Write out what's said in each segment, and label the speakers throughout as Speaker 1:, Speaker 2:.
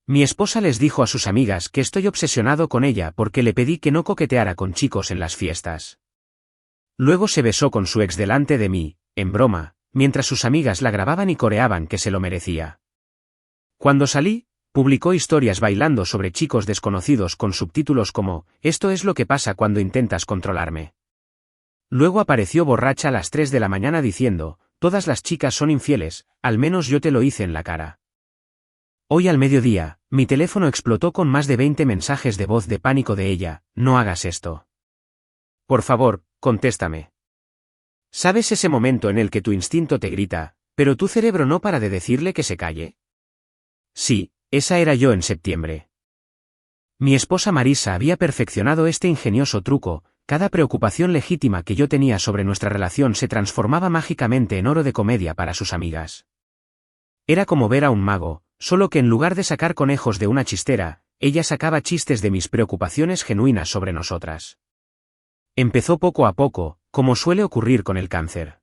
Speaker 1: Mi esposa les dijo a sus amigas que estoy obsesionado con ella porque le pedí que no coqueteara con chicos en las fiestas. Luego se besó con su ex delante de mí, en broma, mientras sus amigas la grababan y coreaban que se lo merecía. Cuando salí, publicó historias bailando sobre chicos desconocidos con subtítulos como, «Esto es lo que pasa cuando intentas controlarme». Luego apareció borracha a las 3 de la mañana diciendo, «Todas las chicas son infieles, al menos yo te lo hice en la cara». Hoy al mediodía, mi teléfono explotó con más de 20 mensajes de voz de pánico de ella, «No hagas esto. Por favor, contéstame». ¿Sabes ese momento en el que tu instinto te grita, pero tu cerebro no para de decirle que se calle? Sí, esa era yo en septiembre. Mi esposa Marisa había perfeccionado este ingenioso truco, cada preocupación legítima que yo tenía sobre nuestra relación se transformaba mágicamente en oro de comedia para sus amigas. Era como ver a un mago, solo que en lugar de sacar conejos de una chistera, ella sacaba chistes de mis preocupaciones genuinas sobre nosotras. Empezó poco a poco, como suele ocurrir con el cáncer.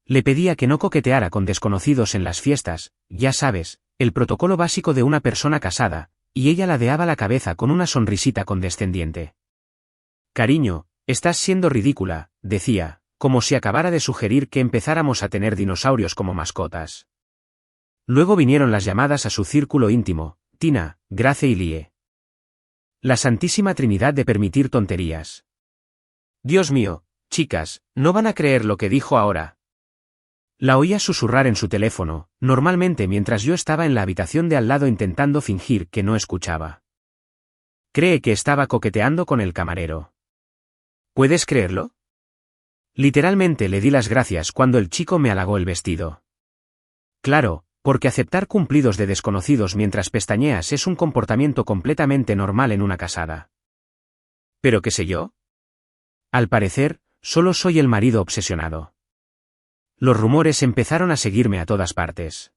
Speaker 1: Le pedía que no coqueteara con desconocidos en las fiestas, ya sabes, el protocolo básico de una persona casada, y ella ladeaba la cabeza con una sonrisita condescendiente. «Cariño, estás siendo ridícula», decía, como si acabara de sugerir que empezáramos a tener dinosaurios como mascotas. Luego vinieron las llamadas a su círculo íntimo, Tina, Grace y Lie. La santísima trinidad de permitir tonterías. Dios mío, chicas, no van a creer lo que dijo ahora. La oía susurrar en su teléfono, normalmente mientras yo estaba en la habitación de al lado intentando fingir que no escuchaba. Cree que estaba coqueteando con el camarero. ¿Puedes creerlo? Literalmente le di las gracias cuando el chico me halagó el vestido. Claro, porque aceptar cumplidos de desconocidos mientras pestañeas es un comportamiento completamente normal en una casada. ¿Pero qué sé yo? Al parecer, solo soy el marido obsesionado. Los rumores empezaron a seguirme a todas partes.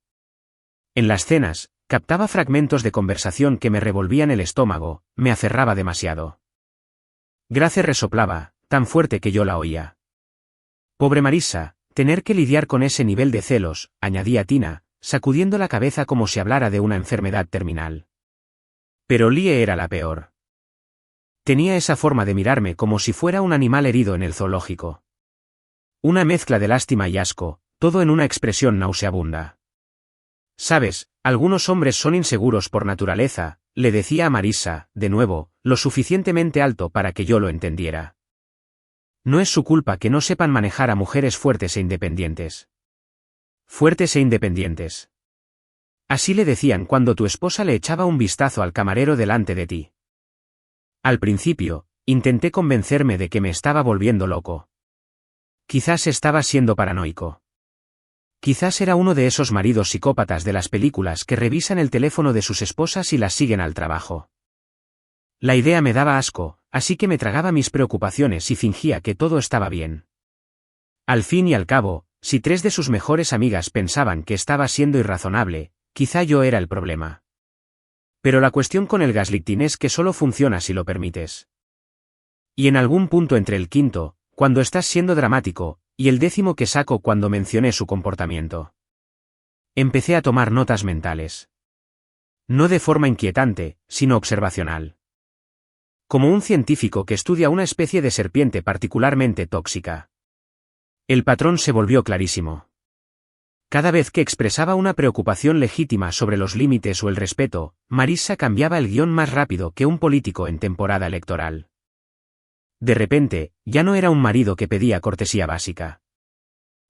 Speaker 1: En las cenas, captaba fragmentos de conversación que me revolvían el estómago, me aferraba demasiado. Grace resoplaba, tan fuerte que yo la oía. Pobre Marisa, tener que lidiar con ese nivel de celos, añadía Tina, sacudiendo la cabeza como si hablara de una enfermedad terminal. Pero Lie era la peor. Tenía esa forma de mirarme como si fuera un animal herido en el zoológico. Una mezcla de lástima y asco, todo en una expresión nauseabunda. «Sabes, algunos hombres son inseguros por naturaleza», le decía a Marisa, de nuevo, lo suficientemente alto para que yo lo entendiera. No es su culpa que no sepan manejar a mujeres fuertes e independientes. Fuertes e independientes. Así le decían cuando tu esposa le echaba un vistazo al camarero delante de ti. Al principio, intenté convencerme de que me estaba volviendo loco. Quizás estaba siendo paranoico. Quizás era uno de esos maridos psicópatas de las películas que revisan el teléfono de sus esposas y las siguen al trabajo. La idea me daba asco, así que me tragaba mis preocupaciones y fingía que todo estaba bien. Al fin y al cabo, si 3 de sus mejores amigas pensaban que estaba siendo irrazonable, quizá yo era el problema. Pero la cuestión con el gaslighting es que solo funciona si lo permites. Y en algún punto entre el quinto, cuando estás siendo dramático, y el 10º que saco cuando mencioné su comportamiento. Empecé a tomar notas mentales. No de forma inquietante, sino observacional. Como un científico que estudia una especie de serpiente particularmente tóxica. El patrón se volvió clarísimo. Cada vez que expresaba una preocupación legítima sobre los límites o el respeto, Marisa cambiaba el guión más rápido que un político en temporada electoral. De repente, ya no era un marido que pedía cortesía básica.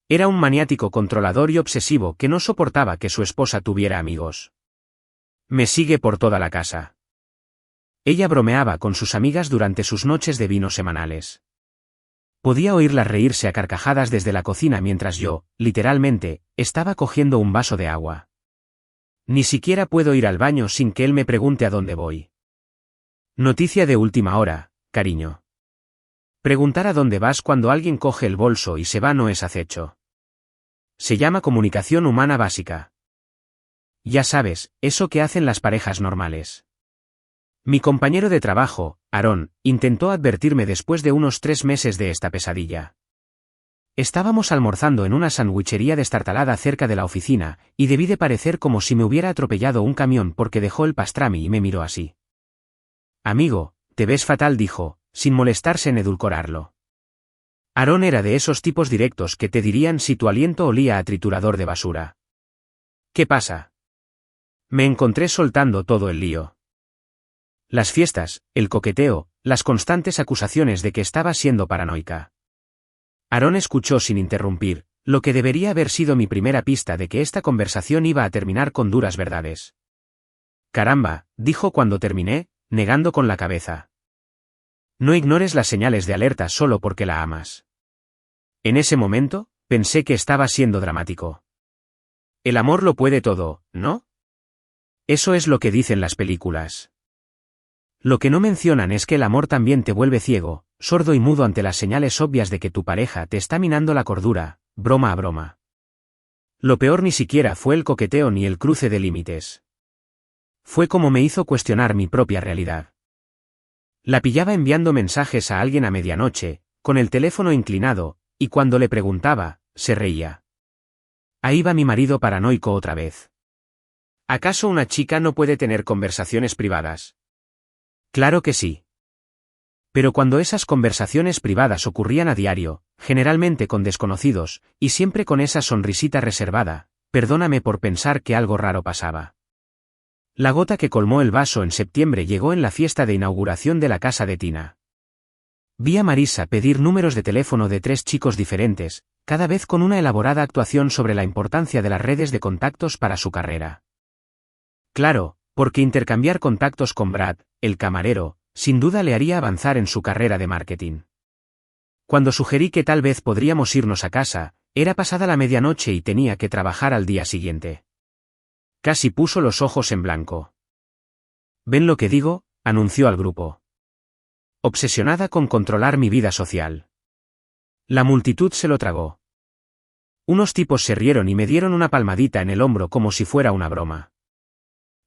Speaker 1: Era un maniático controlador y obsesivo que no soportaba que su esposa tuviera amigos. Me sigue por toda la casa. Ella bromeaba con sus amigas durante sus noches de vino semanales. Podía oírlas reírse a carcajadas desde la cocina mientras yo, literalmente, estaba cogiendo un vaso de agua. Ni siquiera puedo ir al baño sin que él me pregunte a dónde voy. Noticia de última hora, cariño. Preguntar a dónde vas cuando alguien coge el bolso y se va no es acecho. Se llama comunicación humana básica. Ya sabes, eso que hacen las parejas normales. Mi compañero de trabajo, Aaron, intentó advertirme después de unos 3 meses de esta pesadilla. Estábamos almorzando en una sandwichería destartalada cerca de la oficina, y debí de parecer como si me hubiera atropellado un camión porque dejó el pastrami y me miró así. Amigo, te ves fatal, dijo, sin molestarse en edulcorarlo. Aaron era de esos tipos directos que te dirían si tu aliento olía a triturador de basura. ¿Qué pasa? Me encontré soltando todo el lío. Las fiestas, el coqueteo, las constantes acusaciones de que estaba siendo paranoica. Aaron escuchó sin interrumpir, lo que debería haber sido mi primera pista de que esta conversación iba a terminar con duras verdades. Caramba, dijo cuando terminé, negando con la cabeza. No ignores las señales de alerta solo porque la amas. En ese momento, pensé que estaba siendo dramático. El amor lo puede todo, ¿no? Eso es lo que dicen las películas. Lo que no mencionan es que el amor también te vuelve ciego, sordo y mudo ante las señales obvias de que tu pareja te está minando la cordura, broma a broma. Lo peor ni siquiera fue el coqueteo ni el cruce de límites. Fue como me hizo cuestionar mi propia realidad. La pillaba enviando mensajes a alguien a medianoche, con el teléfono inclinado, y cuando le preguntaba, se reía. Ahí va mi marido paranoico otra vez. ¿Acaso una chica no puede tener conversaciones privadas? Claro que sí. Pero cuando esas conversaciones privadas ocurrían a diario, generalmente con desconocidos, y siempre con esa sonrisita reservada, perdóname por pensar que algo raro pasaba. La gota que colmó el vaso en septiembre llegó en la fiesta de inauguración de la casa de Tina. Vi a Marisa pedir números de teléfono de 3 chicos diferentes, cada vez con una elaborada actuación sobre la importancia de las redes de contactos para su carrera. Claro, porque intercambiar contactos con Brad, el camarero, sin duda le haría avanzar en su carrera de marketing. Cuando sugerí que tal vez podríamos irnos a casa, era pasada la medianoche y tenía que trabajar al día siguiente. Casi puso los ojos en blanco. ¿Ven lo que digo?, anunció al grupo. Obsesionada con controlar mi vida social. La multitud se lo tragó. Unos tipos se rieron y me dieron una palmadita en el hombro como si fuera una broma.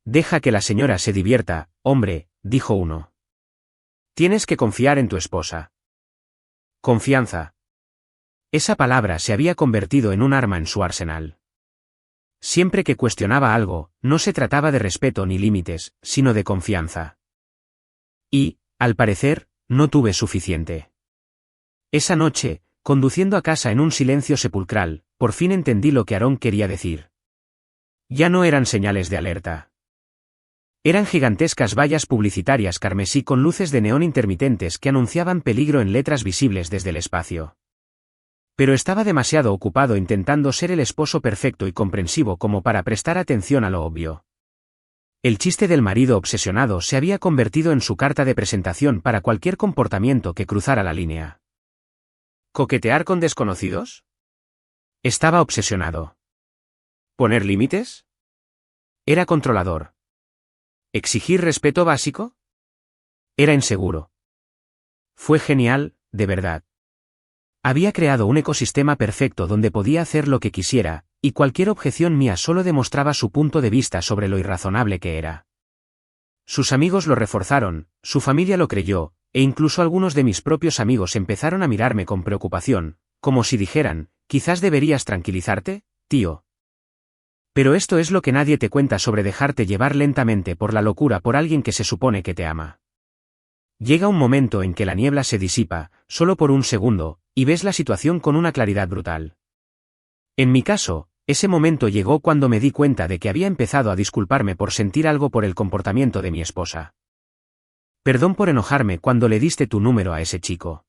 Speaker 1: Deja que la señora se divierta, hombre, dijo uno. Tienes que confiar en tu esposa. Confianza. Esa palabra se había convertido en un arma en su arsenal. Siempre que cuestionaba algo, no se trataba de respeto ni límites, sino de confianza. Y, al parecer, no tuve suficiente. Esa noche, conduciendo a casa en un silencio sepulcral, por fin entendí lo que Aaron quería decir. Ya no eran señales de alerta. Eran gigantescas vallas publicitarias carmesí con luces de neón intermitentes que anunciaban peligro en letras visibles desde el espacio. Pero estaba demasiado ocupado intentando ser el esposo perfecto y comprensivo como para prestar atención a lo obvio. El chiste del marido obsesionado se había convertido en su carta de presentación para cualquier comportamiento que cruzara la línea. ¿Coquetear con desconocidos? Estaba obsesionado. ¿Poner límites? Era controlador. ¿Exigir respeto básico? Era inseguro. Fue genial, de verdad. Había creado un ecosistema perfecto donde podía hacer lo que quisiera, y cualquier objeción mía solo demostraba su punto de vista sobre lo irrazonable que era. Sus amigos lo reforzaron, su familia lo creyó, e incluso algunos de mis propios amigos empezaron a mirarme con preocupación, como si dijeran, quizás deberías tranquilizarte, tío. Pero esto es lo que nadie te cuenta sobre dejarte llevar lentamente por la locura por alguien que se supone que te ama. Llega un momento en que la niebla se disipa, solo por un segundo, y ves la situación con una claridad brutal. En mi caso, ese momento llegó cuando me di cuenta de que había empezado a disculparme por sentir algo por el comportamiento de mi esposa. Perdón por enojarme cuando le diste tu número a ese chico.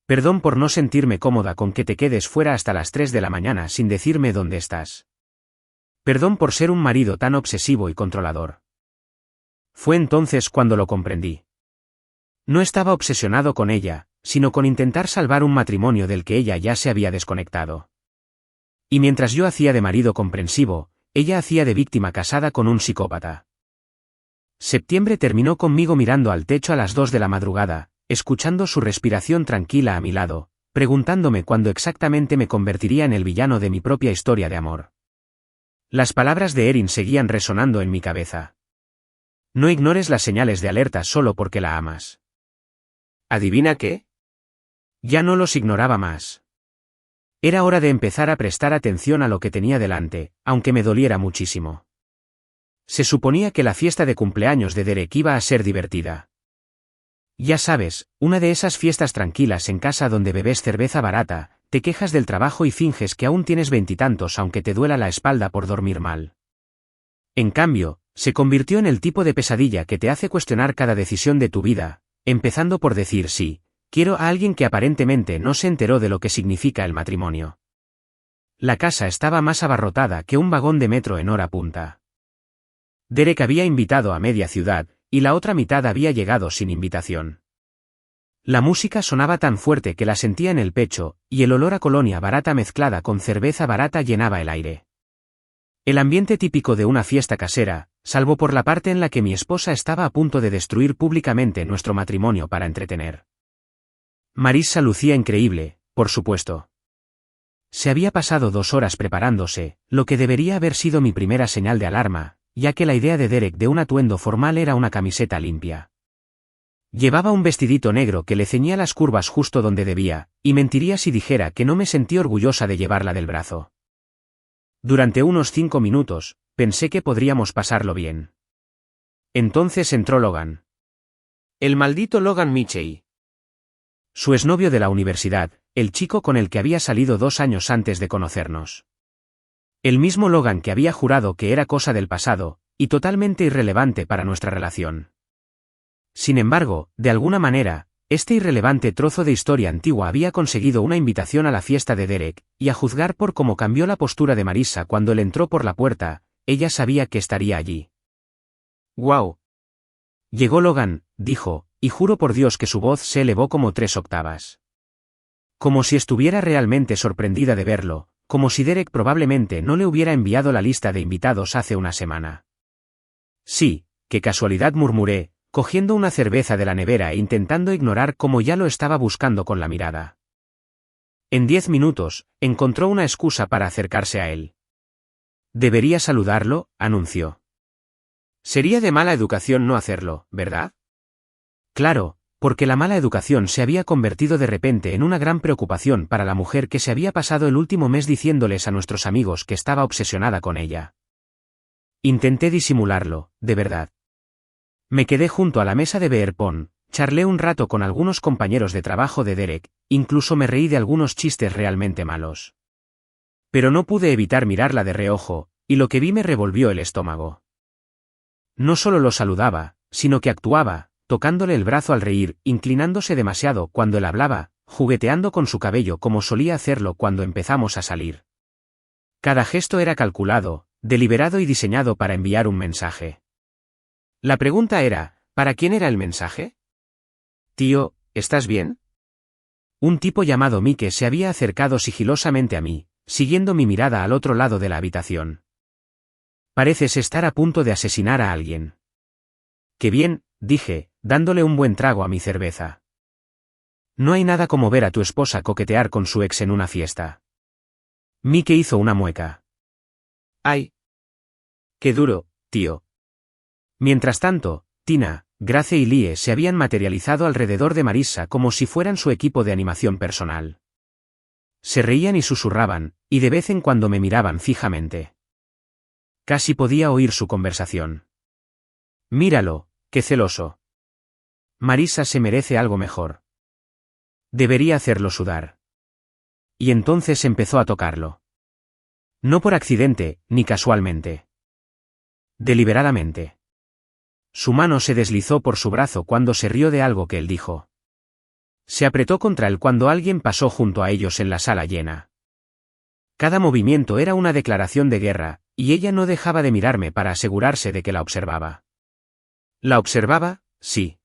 Speaker 1: Perdón por no sentirme cómoda con que te quedes fuera hasta las 3 de la mañana sin decirme dónde estás. Perdón por ser un marido tan obsesivo y controlador. Fue entonces cuando lo comprendí. No estaba obsesionado con ella, sino con intentar salvar un matrimonio del que ella ya se había desconectado. Y mientras yo hacía de marido comprensivo, ella hacía de víctima casada con un psicópata. Septiembre terminó conmigo mirando al techo a las 2 de la madrugada, escuchando su respiración tranquila a mi lado, preguntándome cuándo exactamente me convertiría en el villano de mi propia historia de amor. Las palabras de Erin seguían resonando en mi cabeza. No ignores las señales de alerta solo porque la amas. ¿Adivina qué? Ya no los ignoraba más. Era hora de empezar a prestar atención a lo que tenía delante, aunque me doliera muchísimo. Se suponía que la fiesta de cumpleaños de Derek iba a ser divertida. Ya sabes, una de esas fiestas tranquilas en casa donde bebes cerveza barata, te quejas del trabajo y finges que aún tienes veintitantos aunque te duela la espalda por dormir mal. En cambio, se convirtió en el tipo de pesadilla que te hace cuestionar cada decisión de tu vida, empezando por decir sí, quiero a alguien que aparentemente no se enteró de lo que significa el matrimonio. La casa estaba más abarrotada que un vagón de metro en hora punta. Derek había invitado a media ciudad, y la otra mitad había llegado sin invitación. La música sonaba tan fuerte que la sentía en el pecho, y el olor a colonia barata mezclada con cerveza barata llenaba el aire. El ambiente típico de una fiesta casera, salvo por la parte en la que mi esposa estaba a punto de destruir públicamente nuestro matrimonio para entretener. Marissa lucía increíble, por supuesto. Se había pasado 2 horas preparándose, lo que debería haber sido mi primera señal de alarma, ya que la idea de Derek de un atuendo formal era una camiseta limpia. Llevaba un vestidito negro que le ceñía las curvas justo donde debía, y mentiría si dijera que no me sentí orgullosa de llevarla del brazo. Durante unos 5 minutos, pensé que podríamos pasarlo bien. Entonces entró Logan. El maldito Logan Mitchell. Su exnovio de la universidad, el chico con el que había salido 2 años antes de conocernos. El mismo Logan que había jurado que era cosa del pasado, y totalmente irrelevante para nuestra relación. Sin embargo, de alguna manera, este irrelevante trozo de historia antigua había conseguido una invitación a la fiesta de Derek, y a juzgar por cómo cambió la postura de Marissa cuando él entró por la puerta, ella sabía que estaría allí. «¡Guau!». Llegó Logan, dijo, y juro por Dios que su voz se elevó como 3 octavas. Como si estuviera realmente sorprendida de verlo, como si Derek probablemente no le hubiera enviado la lista de invitados hace una semana. Sí, qué casualidad, murmuré, cogiendo una cerveza de la nevera e intentando ignorar cómo ya lo estaba buscando con la mirada. En 10 minutos, encontró una excusa para acercarse a él. «Debería saludarlo», anunció. Sería de mala educación no hacerlo, ¿verdad? Claro, porque la mala educación se había convertido de repente en una gran preocupación para la mujer que se había pasado el último mes diciéndoles a nuestros amigos que estaba obsesionada con ella. Intenté disimularlo, de verdad. Me quedé junto a la mesa de beer pong, charlé un rato con algunos compañeros de trabajo de Derek, incluso me reí de algunos chistes realmente malos. Pero no pude evitar mirarla de reojo, y lo que vi me revolvió el estómago. No solo lo saludaba, sino que actuaba, tocándole el brazo al reír, inclinándose demasiado cuando él hablaba, jugueteando con su cabello como solía hacerlo cuando empezamos a salir. Cada gesto era calculado, deliberado y diseñado para enviar un mensaje. La pregunta era, ¿para quién era el mensaje? «Tío, ¿estás bien?». Un tipo llamado Mike se había acercado sigilosamente a mí, siguiendo mi mirada al otro lado de la habitación. «Pareces estar a punto de asesinar a alguien». «Qué bien», dije, dándole un buen trago a mi cerveza. «No hay nada como ver a tu esposa coquetear con su ex en una fiesta». Mike hizo una mueca. «Ay. Qué duro, tío». Mientras tanto, Tina, Grace y Lie se habían materializado alrededor de Marissa como si fueran su equipo de animación personal. Se reían y susurraban, y de vez en cuando me miraban fijamente. Casi podía oír su conversación. «Míralo, qué celoso. Marissa se merece algo mejor. Debería hacerlo sudar». Y entonces empezó a tocarlo. No por accidente, ni casualmente. Deliberadamente. Su mano se deslizó por su brazo cuando se rió de algo que él dijo. Se apretó contra él cuando alguien pasó junto a ellos en la sala llena. Cada movimiento era una declaración de guerra, y ella no dejaba de mirarme para asegurarse de que la observaba. La observaba, sí.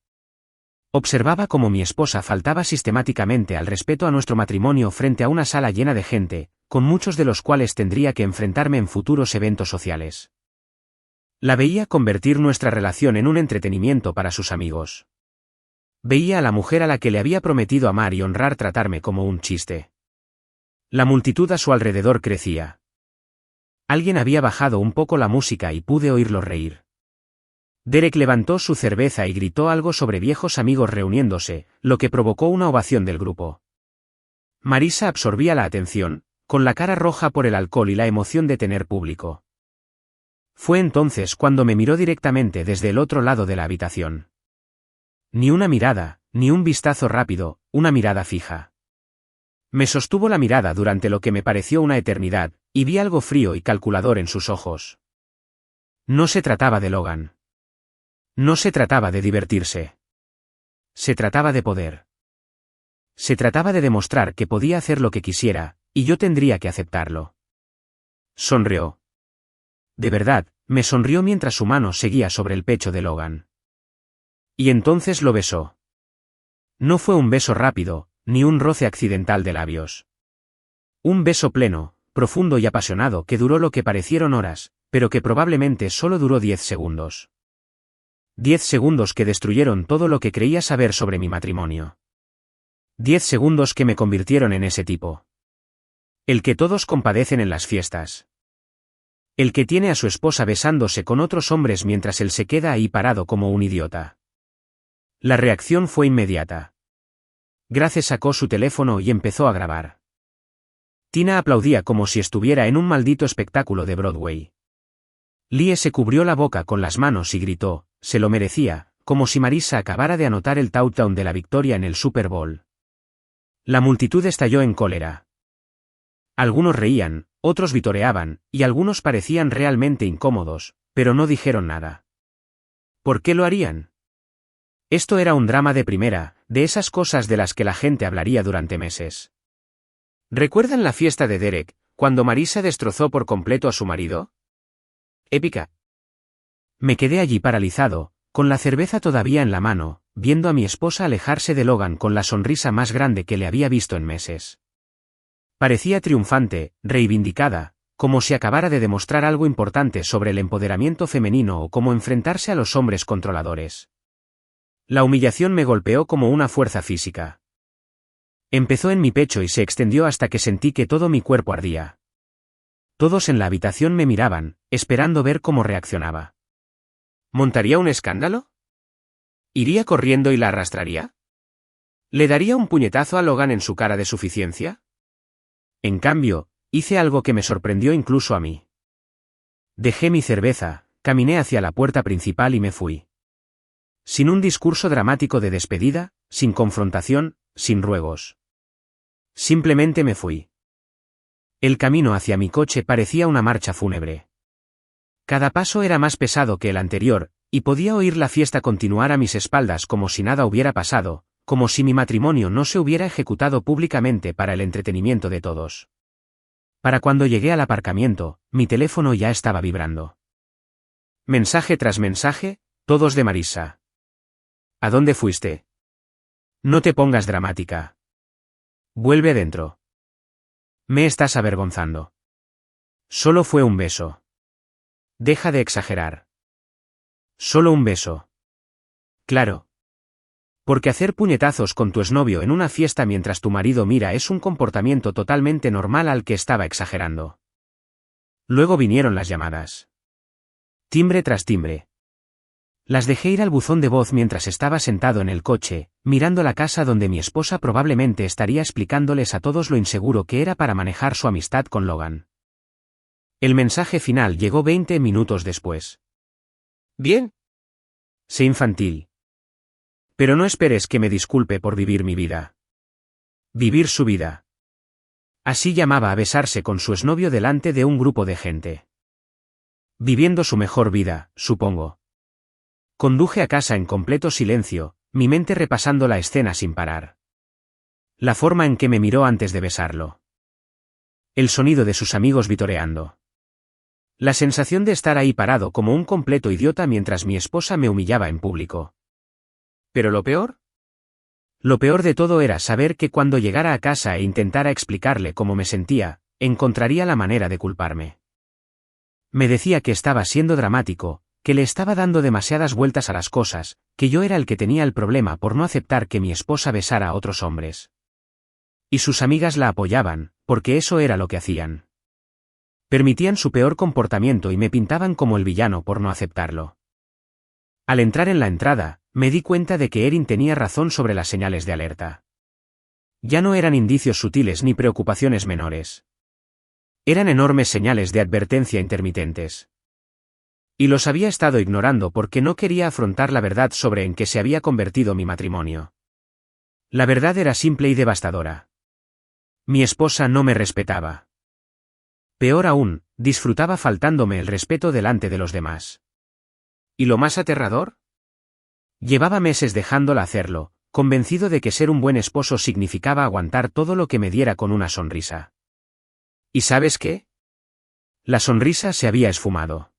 Speaker 1: Observaba cómo mi esposa faltaba sistemáticamente al respeto a nuestro matrimonio frente a una sala llena de gente, con muchos de los cuales tendría que enfrentarme en futuros eventos sociales. La veía convertir nuestra relación en un entretenimiento para sus amigos. Veía a la mujer a la que le había prometido amar y honrar tratarme como un chiste. La multitud a su alrededor crecía. Alguien había bajado un poco la música y pude oírlo reír. Derek levantó su cerveza y gritó algo sobre viejos amigos reuniéndose, lo que provocó una ovación del grupo. Marissa absorbía la atención, con la cara roja por el alcohol y la emoción de tener público. Fue entonces cuando me miró directamente desde el otro lado de la habitación. Ni una mirada, ni un vistazo rápido, una mirada fija. Me sostuvo la mirada durante lo que me pareció una eternidad, y vi algo frío y calculador en sus ojos. No se trataba de Logan. No se trataba de divertirse. Se trataba de poder. Se trataba de demostrar que podía hacer lo que quisiera, y yo tendría que aceptarlo. Sonrió. De verdad, me sonrió mientras su mano seguía sobre el pecho de Logan. Y entonces lo besó. No fue un beso rápido, ni un roce accidental de labios. Un beso pleno, profundo y apasionado que duró lo que parecieron horas, pero que probablemente solo duró 10 segundos. 10 segundos que destruyeron todo lo que creía saber sobre mi matrimonio. 10 segundos que me convirtieron en ese tipo. El que todos compadecen en las fiestas. El que tiene a su esposa besándose con otros hombres mientras él se queda ahí parado como un idiota. La reacción fue inmediata. Grace sacó su teléfono y empezó a grabar. Tina aplaudía como si estuviera en un maldito espectáculo de Broadway. Lie se cubrió la boca con las manos y gritó, se lo merecía, como si Marissa acabara de anotar el touchdown de la victoria en el Super Bowl. La multitud estalló en cólera. Algunos reían, otros vitoreaban, y algunos parecían realmente incómodos, pero no dijeron nada. ¿Por qué lo harían? Esto era un drama de primera, de esas cosas de las que la gente hablaría durante meses. ¿Recuerdan la fiesta de Derek, cuando Marissa destrozó por completo a su marido? Épica. Me quedé allí paralizado, con la cerveza todavía en la mano, viendo a mi esposa alejarse de Logan con la sonrisa más grande que le había visto en meses. Parecía triunfante, reivindicada, como si acabara de demostrar algo importante sobre el empoderamiento femenino o cómo enfrentarse a los hombres controladores. La humillación me golpeó como una fuerza física. Empezó en mi pecho y se extendió hasta que sentí que todo mi cuerpo ardía. Todos en la habitación me miraban, esperando ver cómo reaccionaba. ¿Montaría un escándalo? ¿Iría corriendo y la arrastraría? ¿Le daría un puñetazo a Logan en su cara de suficiencia? En cambio, hice algo que me sorprendió incluso a mí. Dejé mi cerveza, caminé hacia la puerta principal y me fui. Sin un discurso dramático de despedida, sin confrontación, sin ruegos. Simplemente me fui. El camino hacia mi coche parecía una marcha fúnebre. Cada paso era más pesado que el anterior, y podía oír la fiesta continuar a mis espaldas como si nada hubiera pasado, como si mi matrimonio no se hubiera ejecutado públicamente para el entretenimiento de todos. Para cuando llegué al aparcamiento, mi teléfono ya estaba vibrando. Mensaje tras mensaje, todos de Marissa. ¿A dónde fuiste? No te pongas dramática. Vuelve adentro. Me estás avergonzando. Solo fue un beso. Deja de exagerar. Solo un beso. Claro. Porque hacer puñetazos con tu exnovio en una fiesta mientras tu marido mira es un comportamiento totalmente normal al que estaba exagerando. Luego vinieron las llamadas. Timbre tras timbre. Las dejé ir al buzón de voz mientras estaba sentado en el coche, mirando la casa donde mi esposa probablemente estaría explicándoles a todos lo inseguro que era para manejar su amistad con Logan. El mensaje final llegó 20 minutos después. Bien. Sé infantil. Pero no esperes que me disculpe por vivir mi vida. Vivir su vida. Así llamaba a besarse con su exnovio delante de un grupo de gente. Viviendo su mejor vida, supongo. Conduje a casa en completo silencio, mi mente repasando la escena sin parar. La forma en que me miró antes de besarlo. El sonido de sus amigos vitoreando. La sensación de estar ahí parado como un completo idiota mientras mi esposa me humillaba en público. ¿Pero lo peor? Lo peor de todo era saber que cuando llegara a casa e intentara explicarle cómo me sentía, encontraría la manera de culparme. Me decía que estaba siendo dramático, que le estaba dando demasiadas vueltas a las cosas, que yo era el que tenía el problema por no aceptar que mi esposa besara a otros hombres. Y sus amigas la apoyaban, porque eso era lo que hacían. Permitían su peor comportamiento y me pintaban como el villano por no aceptarlo. Al entrar en la entrada, me di cuenta de que Erin tenía razón sobre las señales de alerta. Ya no eran indicios sutiles ni preocupaciones menores. Eran enormes señales de advertencia intermitentes. Y los había estado ignorando porque no quería afrontar la verdad sobre en qué se había convertido mi matrimonio. La verdad era simple y devastadora. Mi esposa no me respetaba. Peor aún, disfrutaba faltándome el respeto delante de los demás. ¿Y lo más aterrador? Llevaba meses dejándola hacerlo, convencido de que ser un buen esposo significaba aguantar todo lo que me diera con una sonrisa. ¿Y sabes qué? La sonrisa se había esfumado.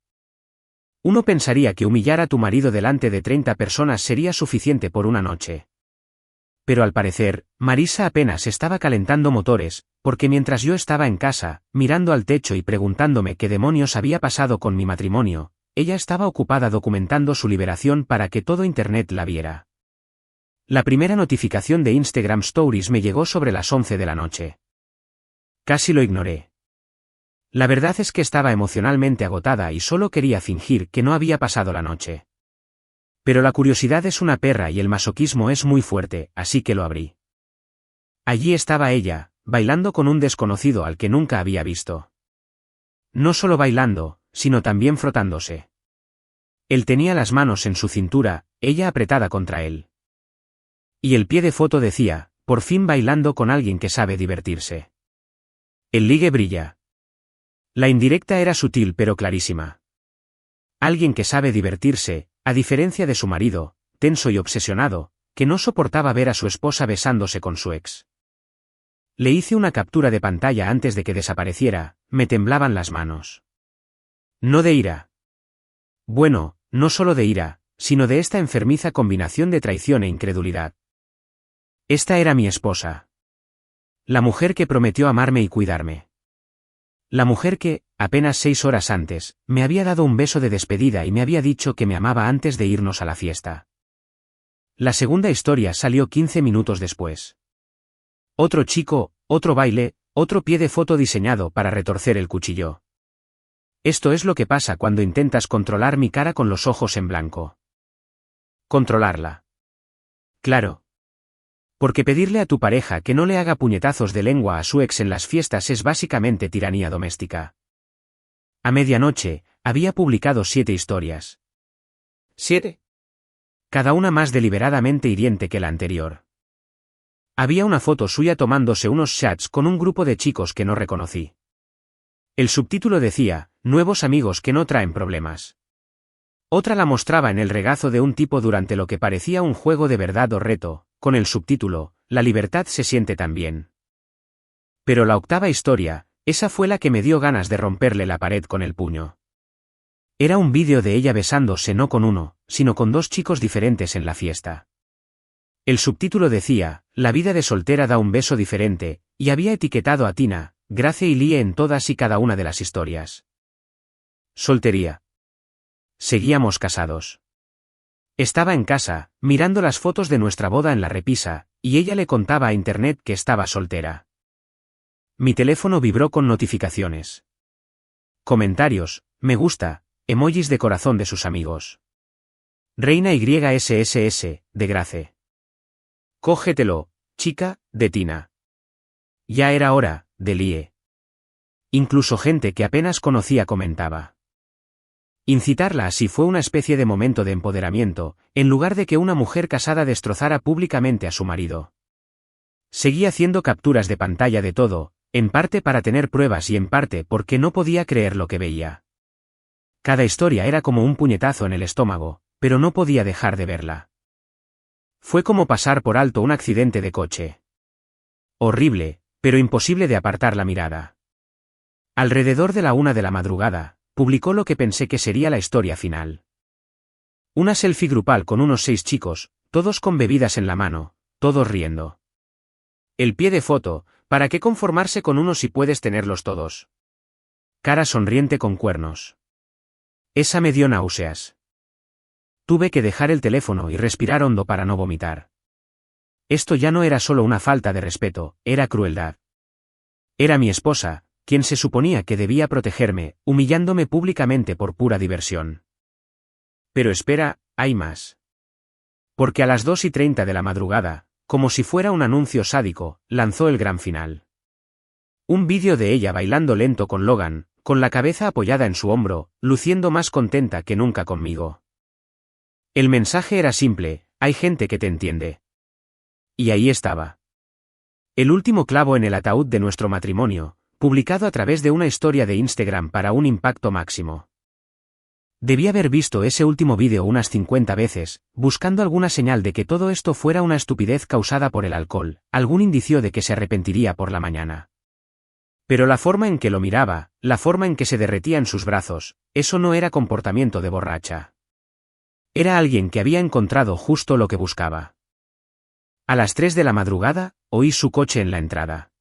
Speaker 1: Uno pensaría que humillar a tu marido delante de 30 personas sería suficiente por una noche. Pero al parecer, Marisa apenas estaba calentando motores, porque mientras yo estaba en casa, mirando al techo y preguntándome qué demonios había pasado con mi matrimonio, ella estaba ocupada documentando su liberación para que todo Internet la viera. La primera notificación de Instagram Stories me llegó sobre las 11 de la noche. Casi lo ignoré. La verdad es que estaba emocionalmente agotada y solo quería fingir que no había pasado la noche. Pero la curiosidad es una perra y el masoquismo es muy fuerte, así que lo abrí. Allí estaba ella, bailando con un desconocido al que nunca había visto. No solo bailando, sino también frotándose. Él tenía las manos en su cintura, ella apretada contra él. Y el pie de foto decía, por fin bailando con alguien que sabe divertirse. El ligue brilla. La indirecta era sutil pero clarísima. Alguien que sabe divertirse, a diferencia de su marido, tenso y obsesionado, que no soportaba ver a su esposa besándose con su ex. Le hice una captura de pantalla antes de que desapareciera, me temblaban las manos. No de ira. Bueno, no solo de ira, sino de esta enfermiza combinación de traición e incredulidad. Esta era mi esposa. La mujer que prometió amarme y cuidarme. La mujer que, apenas 6 horas antes, me había dado un beso de despedida y me había dicho que me amaba antes de irnos a la fiesta. La segunda historia salió 15 minutos después. Otro chico, otro baile, otro pie de foto diseñado para retorcer el cuchillo. Esto es lo que pasa cuando intentas controlar mi cara con los ojos en blanco. Controlarla. Claro. Porque pedirle a tu pareja que no le haga puñetazos de lengua a su ex en las fiestas es básicamente tiranía doméstica. A medianoche, había publicado 7 historias. 7. Cada una más deliberadamente hiriente que la anterior. Había una foto suya tomándose unos shots con un grupo de chicos que no reconocí. El subtítulo decía, nuevos amigos que no traen problemas. Otra la mostraba en el regazo de un tipo durante lo que parecía un juego de verdad o reto, con el subtítulo, la libertad se siente tan bien. Pero la octava historia, esa fue la que me dio ganas de romperle la pared con el puño. Era un vídeo de ella besándose no con uno, sino con 2 chicos diferentes en la fiesta. El subtítulo decía, la vida de soltera da un beso diferente, y había etiquetado a Tina, Grace y Lie en todas y cada una de las historias. Soltería. Seguíamos casados. Estaba en casa, mirando las fotos de nuestra boda en la repisa, y ella le contaba a Internet que estaba soltera. Mi teléfono vibró con notificaciones. Comentarios, me gusta, emojis de corazón de sus amigos. Reina YSSS, de Grace. Cógetelo, chica, de Tina. Ya era hora, de Lie. Incluso gente que apenas conocía comentaba. Incitarla así fue una especie de momento de empoderamiento, en lugar de que una mujer casada destrozara públicamente a su marido. Seguí haciendo capturas de pantalla de todo, en parte para tener pruebas y en parte porque no podía creer lo que veía. Cada historia era como un puñetazo en el estómago, pero no podía dejar de verla. Fue como pasar por alto un accidente de coche. Horrible, pero imposible de apartar la mirada. Alrededor de la 1 de la madrugada, publicó lo que pensé que sería la historia final. Una selfie grupal con unos 6 chicos, todos con bebidas en la mano, todos riendo. El pie de foto, ¿para qué conformarse con uno si puedes tenerlos todos? Cara sonriente con cuernos. Esa me dio náuseas. Tuve que dejar el teléfono y respirar hondo para no vomitar. Esto ya no era solo una falta de respeto, era crueldad. Era mi esposa, quien se suponía que debía protegerme, humillándome públicamente por pura diversión. Pero espera, hay más. Porque a las 2:30 de la madrugada, como si fuera un anuncio sádico, lanzó el gran final. Un vídeo de ella bailando lento con Logan, con la cabeza apoyada en su hombro, luciendo más contenta que nunca conmigo. El mensaje era simple: hay gente que te entiende. Y ahí estaba. El último clavo en el ataúd de nuestro matrimonio, publicado a través de una historia de Instagram para un impacto máximo. Debí haber visto ese último vídeo unas 50 veces, buscando alguna señal de que todo esto fuera una estupidez causada por el alcohol, algún indicio de que se arrepentiría por la mañana. Pero la forma en que lo miraba, la forma en que se derretía en sus brazos, eso no era comportamiento de borracha. Era alguien que había encontrado justo lo que buscaba. A las 3 de la madrugada, oí su coche en la entrada.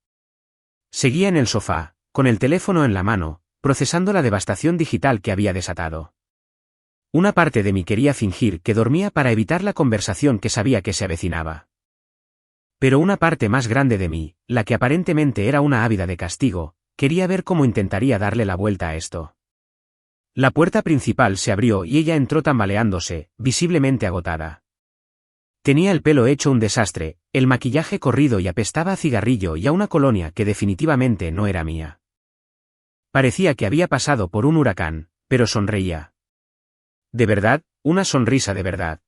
Speaker 1: Seguía en el sofá, con el teléfono en la mano, procesando la devastación digital que había desatado. Una parte de mí quería fingir que dormía para evitar la conversación que sabía que se avecinaba. Pero una parte más grande de mí, la que aparentemente era una ávida de castigo, quería ver cómo intentaría darle la vuelta a esto. La puerta principal se abrió y ella entró tambaleándose, visiblemente agotada. Tenía el pelo hecho un desastre, el maquillaje corrido y apestaba a cigarrillo y a una colonia que definitivamente no era mía. Parecía que había pasado por un huracán, pero sonreía. De verdad, una sonrisa de verdad.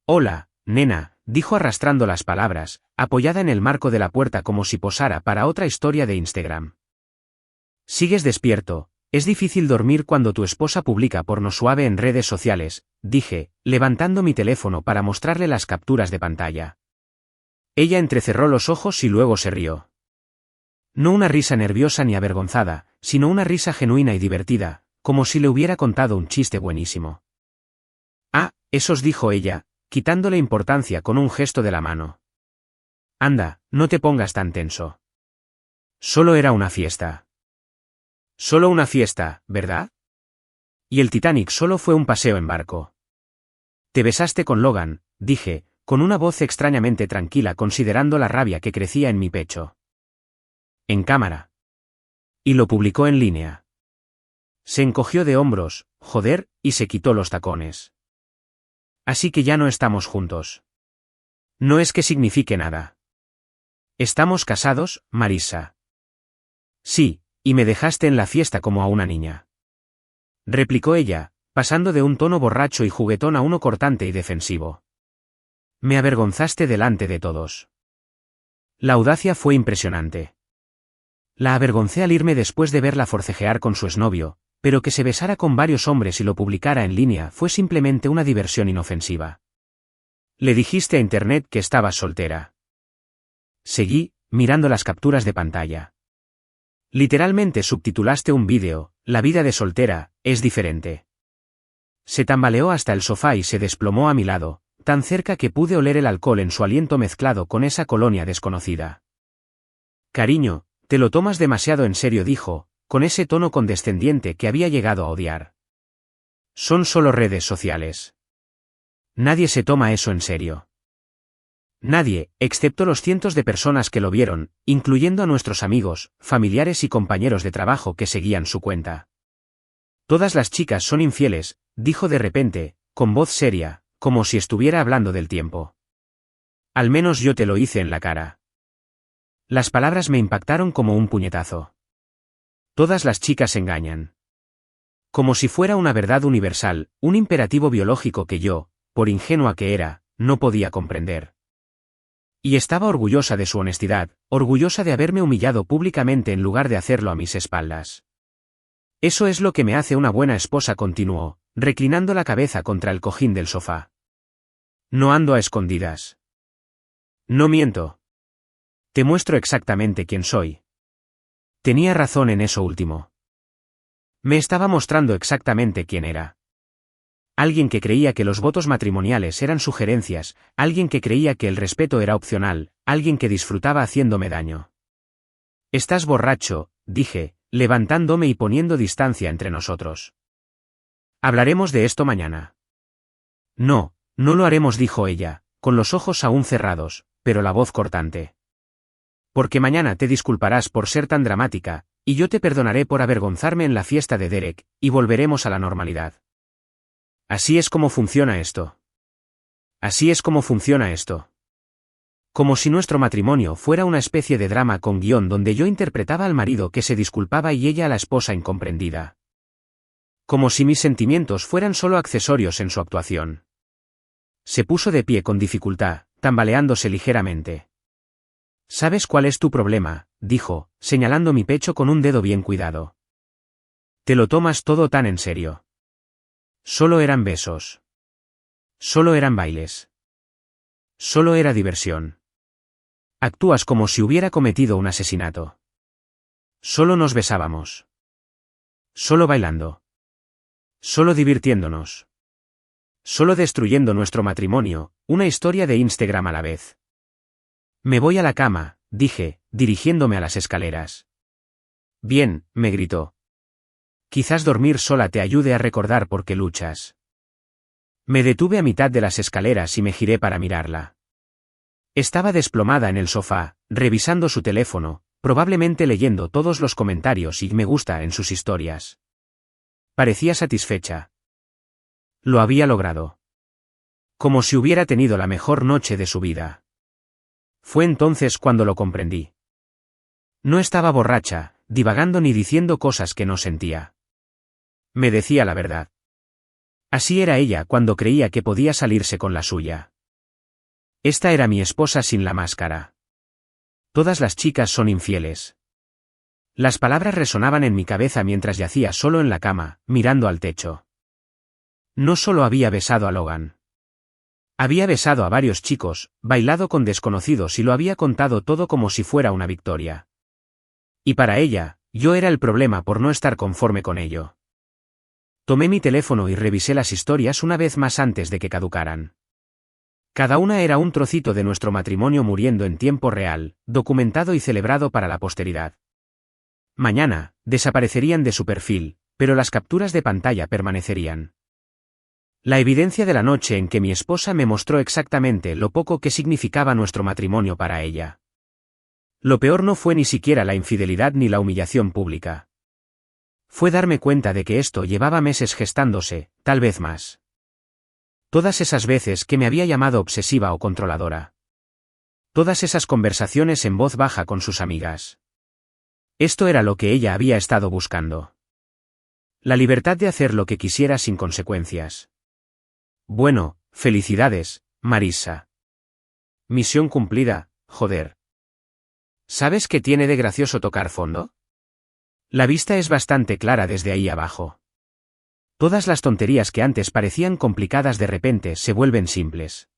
Speaker 1: «Hola, nena», dijo arrastrando las palabras, apoyada en el marco de la puerta como si posara para otra historia de Instagram. «¿Sigues despierto? Es difícil dormir cuando tu esposa publica porno suave en redes sociales», dije, levantando mi teléfono para mostrarle las capturas de pantalla. Ella entrecerró los ojos y luego se rió. No una risa nerviosa ni avergonzada, sino una risa genuina y divertida, como si le hubiera contado un chiste buenísimo. «Ah, esos», dijo ella, quitándole importancia con un gesto de la mano. «Anda, no te pongas tan tenso. Solo era una fiesta». «Solo una fiesta, ¿verdad? Y el Titanic solo fue un paseo en barco». «Te besaste con Logan», dije, con una voz extrañamente tranquila considerando la rabia que crecía en mi pecho. «En cámara. Y lo publicó en línea». Se encogió de hombros, joder, y se quitó los tacones. «Así que ya no estamos juntos». «No es que signifique nada». «¿Estamos casados, Marisa?» «Sí, y me dejaste en la fiesta como a una niña», replicó ella, pasando de un tono borracho y juguetón a uno cortante y defensivo. «Me avergonzaste delante de todos». La audacia fue impresionante. La avergoncé al irme después de verla forcejear con su exnovio, pero que se besara con varios hombres y lo publicara en línea fue simplemente una diversión inofensiva. «Le dijiste a internet que estabas soltera». Seguí, mirando las capturas de pantalla. «Literalmente subtitulaste un vídeo, La vida de soltera, es diferente». Se tambaleó hasta el sofá y se desplomó a mi lado, tan cerca que pude oler el alcohol en su aliento mezclado con esa colonia desconocida. «Cariño, te lo tomas demasiado en serio», dijo, con ese tono condescendiente que había llegado a odiar. «Son solo redes sociales. Nadie se toma eso en serio». Nadie, excepto los cientos de personas que lo vieron, incluyendo a nuestros amigos, familiares y compañeros de trabajo que seguían su cuenta. «Todas las chicas son infieles», dijo de repente, con voz seria, como si estuviera hablando del tiempo. «Al menos yo te lo hice en la cara». Las palabras me impactaron como un puñetazo. «Todas las chicas engañan». Como si fuera una verdad universal, un imperativo biológico que yo, por ingenua que era, no podía comprender. Y estaba orgullosa de su honestidad, orgullosa de haberme humillado públicamente en lugar de hacerlo a mis espaldas. «Eso es lo que me hace una buena esposa», continuó, reclinando la cabeza contra el cojín del sofá. «No ando a escondidas. No miento. Te muestro exactamente quién soy». Tenía razón en eso último. Me estaba mostrando exactamente quién era. Alguien que creía que los votos matrimoniales eran sugerencias, alguien que creía que el respeto era opcional, alguien que disfrutaba haciéndome daño. «Estás borracho», dije, levantándome y poniendo distancia entre nosotros. «Hablaremos de esto mañana». «No, no lo haremos», dijo ella, con los ojos aún cerrados, pero la voz cortante. «Porque mañana te disculparás por ser tan dramática, y yo te perdonaré por avergonzarme en la fiesta de Derek, y volveremos a la normalidad». Así es como funciona esto. Así es como funciona esto. Como si nuestro matrimonio fuera una especie de drama con guión donde yo interpretaba al marido que se disculpaba y ella a la esposa incomprendida. Como si mis sentimientos fueran solo accesorios en su actuación. Se puso de pie con dificultad, tambaleándose ligeramente. ¿Sabes cuál es tu problema?, dijo, señalando mi pecho con un dedo bien cuidado. Te lo tomas todo tan en serio. Solo eran besos. Solo eran bailes. Solo era diversión. Actúas como si hubiera cometido un asesinato. Solo nos besábamos. Solo bailando. Solo divirtiéndonos. Solo destruyendo nuestro matrimonio, una historia de Instagram a la vez. Me voy a la cama, dije, dirigiéndome a las escaleras. Bien, me gritó. Quizás dormir sola te ayude a recordar por qué luchas. Me detuve a mitad de las escaleras y me giré para mirarla. Estaba desplomada en el sofá, revisando su teléfono, probablemente leyendo todos los comentarios y me gusta en sus historias. Parecía satisfecha. Lo había logrado. Como si hubiera tenido la mejor noche de su vida. Fue entonces cuando lo comprendí. No estaba borracha, divagando ni diciendo cosas que no sentía. Me decía la verdad. Así era ella cuando creía que podía salirse con la suya. Esta era mi esposa sin la máscara. Todas las chicas son infieles. Las palabras resonaban en mi cabeza mientras yacía solo en la cama, mirando al techo. No solo había besado a Logan. Había besado a varios chicos, bailado con desconocidos y lo había contado todo como si fuera una victoria. Y para ella, yo era el problema por no estar conforme con ello. Tomé mi teléfono y revisé las historias una vez más antes de que caducaran. Cada una era un trocito de nuestro matrimonio muriendo en tiempo real, documentado y celebrado para la posteridad. Mañana, desaparecerían de su perfil, pero las capturas de pantalla permanecerían. La evidencia de la noche en que mi esposa me mostró exactamente lo poco que significaba nuestro matrimonio para ella. Lo peor no fue ni siquiera la infidelidad ni la humillación pública. Fue darme cuenta de que esto llevaba meses gestándose, tal vez más. Todas esas veces que me había llamado obsesiva o controladora. Todas esas conversaciones en voz baja con sus amigas. Esto era lo que ella había estado buscando. La libertad de hacer lo que quisiera sin consecuencias. Bueno, felicidades, Marissa. Misión cumplida, joder. ¿Sabes qué tiene de gracioso tocar fondo? La vista es bastante clara desde ahí abajo. Todas las tonterías que antes parecían complicadas de repente se vuelven simples.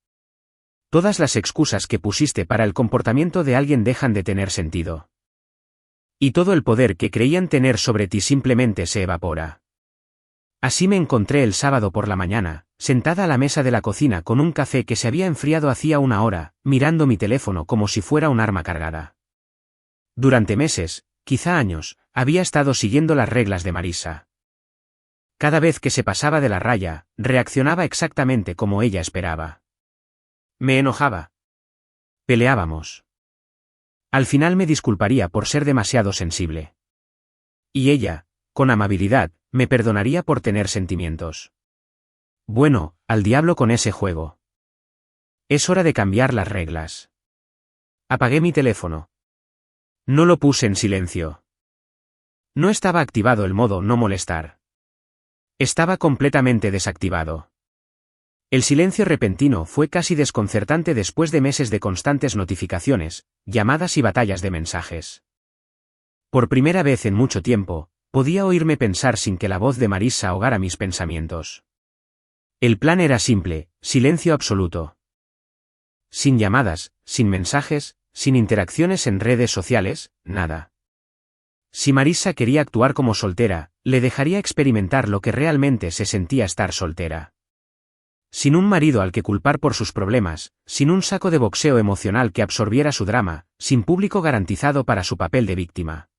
Speaker 1: Todas las excusas que pusiste para el comportamiento de alguien dejan de tener sentido. Y todo el poder que creían tener sobre ti simplemente se evapora. Así me encontré el sábado por la mañana, sentada a la mesa de la cocina con un café que se había enfriado hacía una hora, mirando mi teléfono como si fuera un arma cargada. Durante meses, quizá años, había estado siguiendo las reglas de Marissa. Cada vez que se pasaba de la raya, reaccionaba exactamente como ella esperaba. Me enojaba. Peleábamos. Al final me disculparía por ser demasiado sensible. Y ella, con amabilidad, me perdonaría por tener sentimientos. Bueno, al diablo con ese juego. Es hora de cambiar las reglas. Apagué mi teléfono. No lo puse en silencio. No estaba activado el modo no molestar. Estaba completamente desactivado. El silencio repentino fue casi desconcertante después de meses de constantes notificaciones, llamadas y batallas de mensajes. Por primera vez en mucho tiempo, podía oírme pensar sin que la voz de Marissa ahogara mis pensamientos. El plan era simple, silencio absoluto. Sin llamadas, sin mensajes, sin interacciones en redes sociales, nada. Si Marissa quería actuar como soltera, le dejaría experimentar lo que realmente se sentía estar soltera. Sin un marido al que culpar por sus problemas, sin un saco de boxeo emocional que absorbiera su drama, sin público garantizado para su papel de víctima.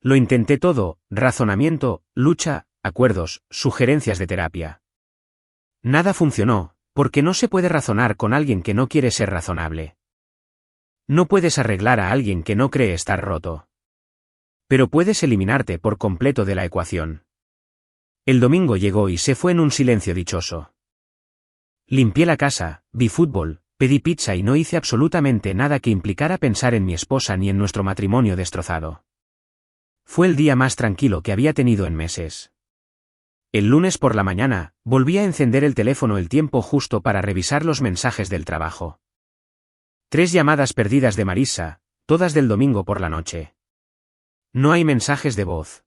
Speaker 1: Lo intenté todo, razonamiento, lucha, acuerdos, sugerencias de terapia. Nada funcionó, porque no se puede razonar con alguien que no quiere ser razonable. No puedes arreglar a alguien que no cree estar roto. Pero puedes eliminarte por completo de la ecuación. El domingo llegó y se fue en un silencio dichoso. Limpié la casa, vi fútbol, Pedí pizza y no hice absolutamente nada que implicara pensar en mi esposa ni en nuestro matrimonio destrozado. Fue el día más tranquilo que había tenido en meses. El lunes por la mañana, volví a encender el teléfono el tiempo justo para revisar los mensajes del trabajo. 3 llamadas perdidas de Marisa, todas del domingo por la noche. No hay mensajes de voz.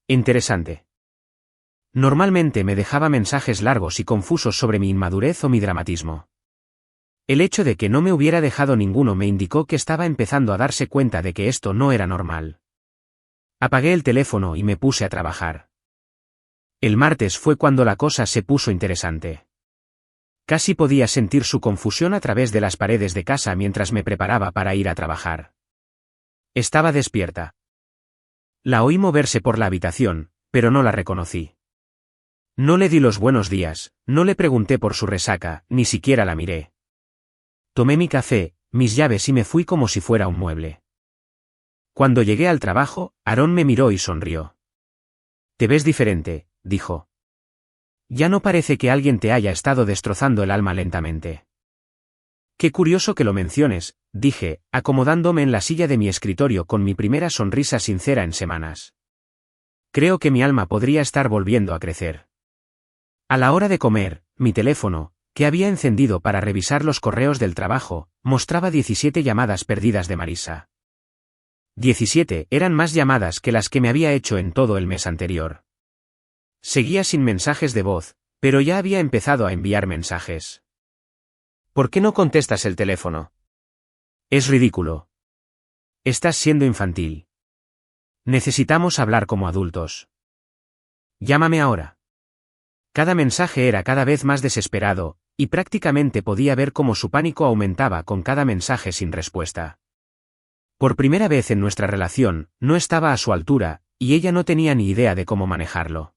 Speaker 1: Interesante. Normalmente me dejaba mensajes largos y confusos sobre mi inmadurez o mi dramatismo. El hecho de que no me hubiera dejado ninguno me indicó que estaba empezando a darse cuenta de que esto no era normal. Apagué el teléfono y me puse a trabajar. El martes fue cuando la cosa se puso interesante. Casi podía sentir su confusión a través de las paredes de casa mientras me preparaba para ir a trabajar. Estaba despierta. La oí moverse por la habitación, pero no la reconocí. No le di los buenos días, no le pregunté por su resaca, ni siquiera la miré. Tomé mi café, mis llaves y me fui como si fuera un mueble. Cuando llegué al trabajo, Aarón me miró y sonrió. «Te ves diferente», dijo. «Ya no parece que alguien te haya estado destrozando el alma lentamente». «Qué curioso que lo menciones», dije, acomodándome en la silla de mi escritorio con mi primera sonrisa sincera en semanas. Creo que mi alma podría estar volviendo a crecer. A la hora de comer, mi teléfono, que había encendido para revisar los correos del trabajo, mostraba 17 llamadas perdidas de Marisa. 17 eran más llamadas que las que me había hecho en todo el mes anterior. Seguía sin mensajes de voz, pero ya había empezado a enviar mensajes. «¿Por qué no contestas el teléfono?» «Es ridículo. Estás siendo infantil. Necesitamos hablar como adultos. Llámame ahora». Cada mensaje era cada vez más desesperado, y prácticamente podía ver cómo su pánico aumentaba con cada mensaje sin respuesta. Por primera vez en nuestra relación, no estaba a su altura, y ella no tenía ni idea de cómo manejarlo.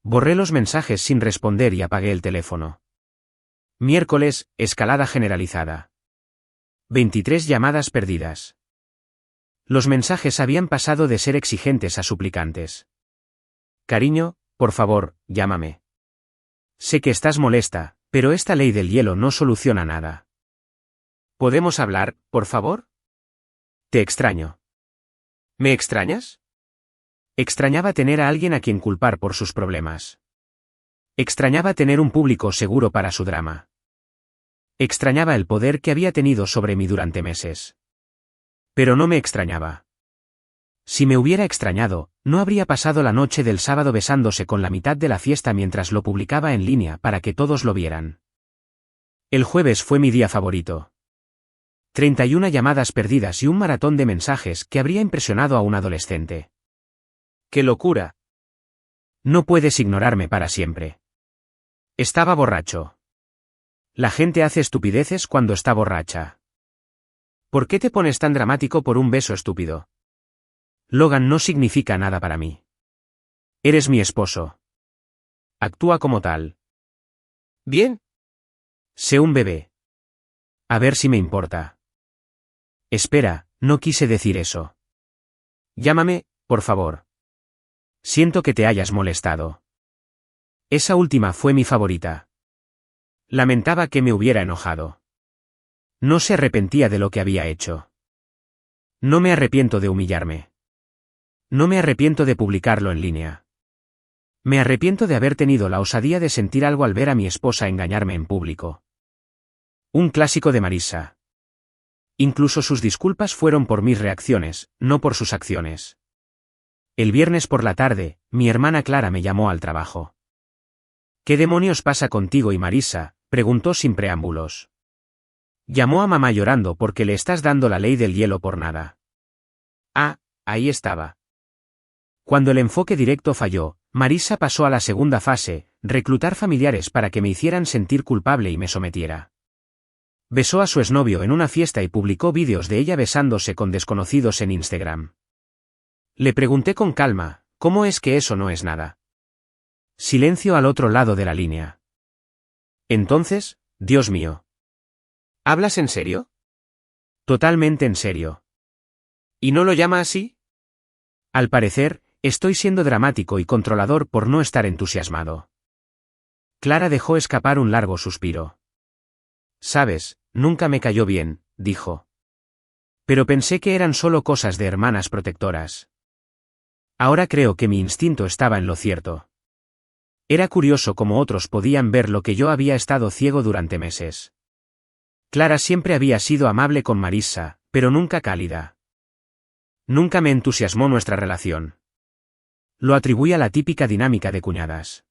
Speaker 1: Borré los mensajes sin responder y apagué el teléfono. Miércoles, escalada generalizada. 23 llamadas perdidas. Los mensajes habían pasado de ser exigentes a suplicantes. «Cariño, por favor, llámame. Sé que estás molesta, pero esta ley del hielo no soluciona nada. ¿Podemos hablar, por favor? Te extraño». «¿Me extrañas?» Extrañaba tener a alguien a quien culpar por sus problemas. Extrañaba tener un público seguro para su drama. Extrañaba el poder que había tenido sobre mí durante meses. Pero no me extrañaba. Si me hubiera extrañado, no habría pasado la noche del sábado besándose con la mitad de la fiesta mientras lo publicaba en línea para que todos lo vieran. El jueves fue mi día favorito. 31 llamadas perdidas y un maratón de mensajes que habría impresionado a un adolescente. ¡Qué locura! No puedes ignorarme para siempre. Estaba borracho. La gente hace estupideces cuando está borracha. ¿Por qué te pones tan dramático por un beso estúpido? Logan no significa nada para mí. Eres mi esposo. Actúa como tal. Bien. Sé un bebé. A ver si me importa. Espera, no quise decir eso. Llámame, por favor. Siento que te hayas molestado. Esa última fue mi favorita. Lamentaba que me hubiera enojado. No se arrepentía de lo que había hecho. No me arrepiento de humillarme. No me arrepiento de publicarlo en línea. Me arrepiento de haber tenido la osadía de sentir algo al ver a mi esposa engañarme en público. Un clásico de Marisa. Incluso sus disculpas fueron por mis reacciones, no por sus acciones. El viernes por la tarde, mi hermana Clara me llamó al trabajo. «¿Qué demonios pasa contigo y Marisa?», preguntó sin preámbulos. Llamó a mamá llorando porque le estás dando la ley del hielo por nada. Ah, ahí estaba. Cuando el enfoque directo falló, Marisa pasó a la segunda fase, reclutar familiares para que me hicieran sentir culpable y me sometiera. Besó a su exnovio en una fiesta y publicó vídeos de ella besándose con desconocidos en Instagram. Le pregunté con calma, ¿cómo es que eso no es nada? Silencio al otro lado de la línea. Entonces, Dios mío. ¿Hablas en serio? Totalmente en serio. ¿Y no lo llama así? Al parecer, estoy siendo dramático y controlador por no estar entusiasmado. Clara dejó escapar un largo suspiro. Sabes, nunca me cayó bien, dijo. Pero pensé que eran solo cosas de hermanas protectoras. Ahora creo que mi instinto estaba en lo cierto. Era curioso cómo otros podían ver lo que yo había estado ciego durante meses. Clara siempre había sido amable con Marissa, pero nunca cálida. Nunca me entusiasmó nuestra relación. Lo atribuí a la típica dinámica de cuñadas.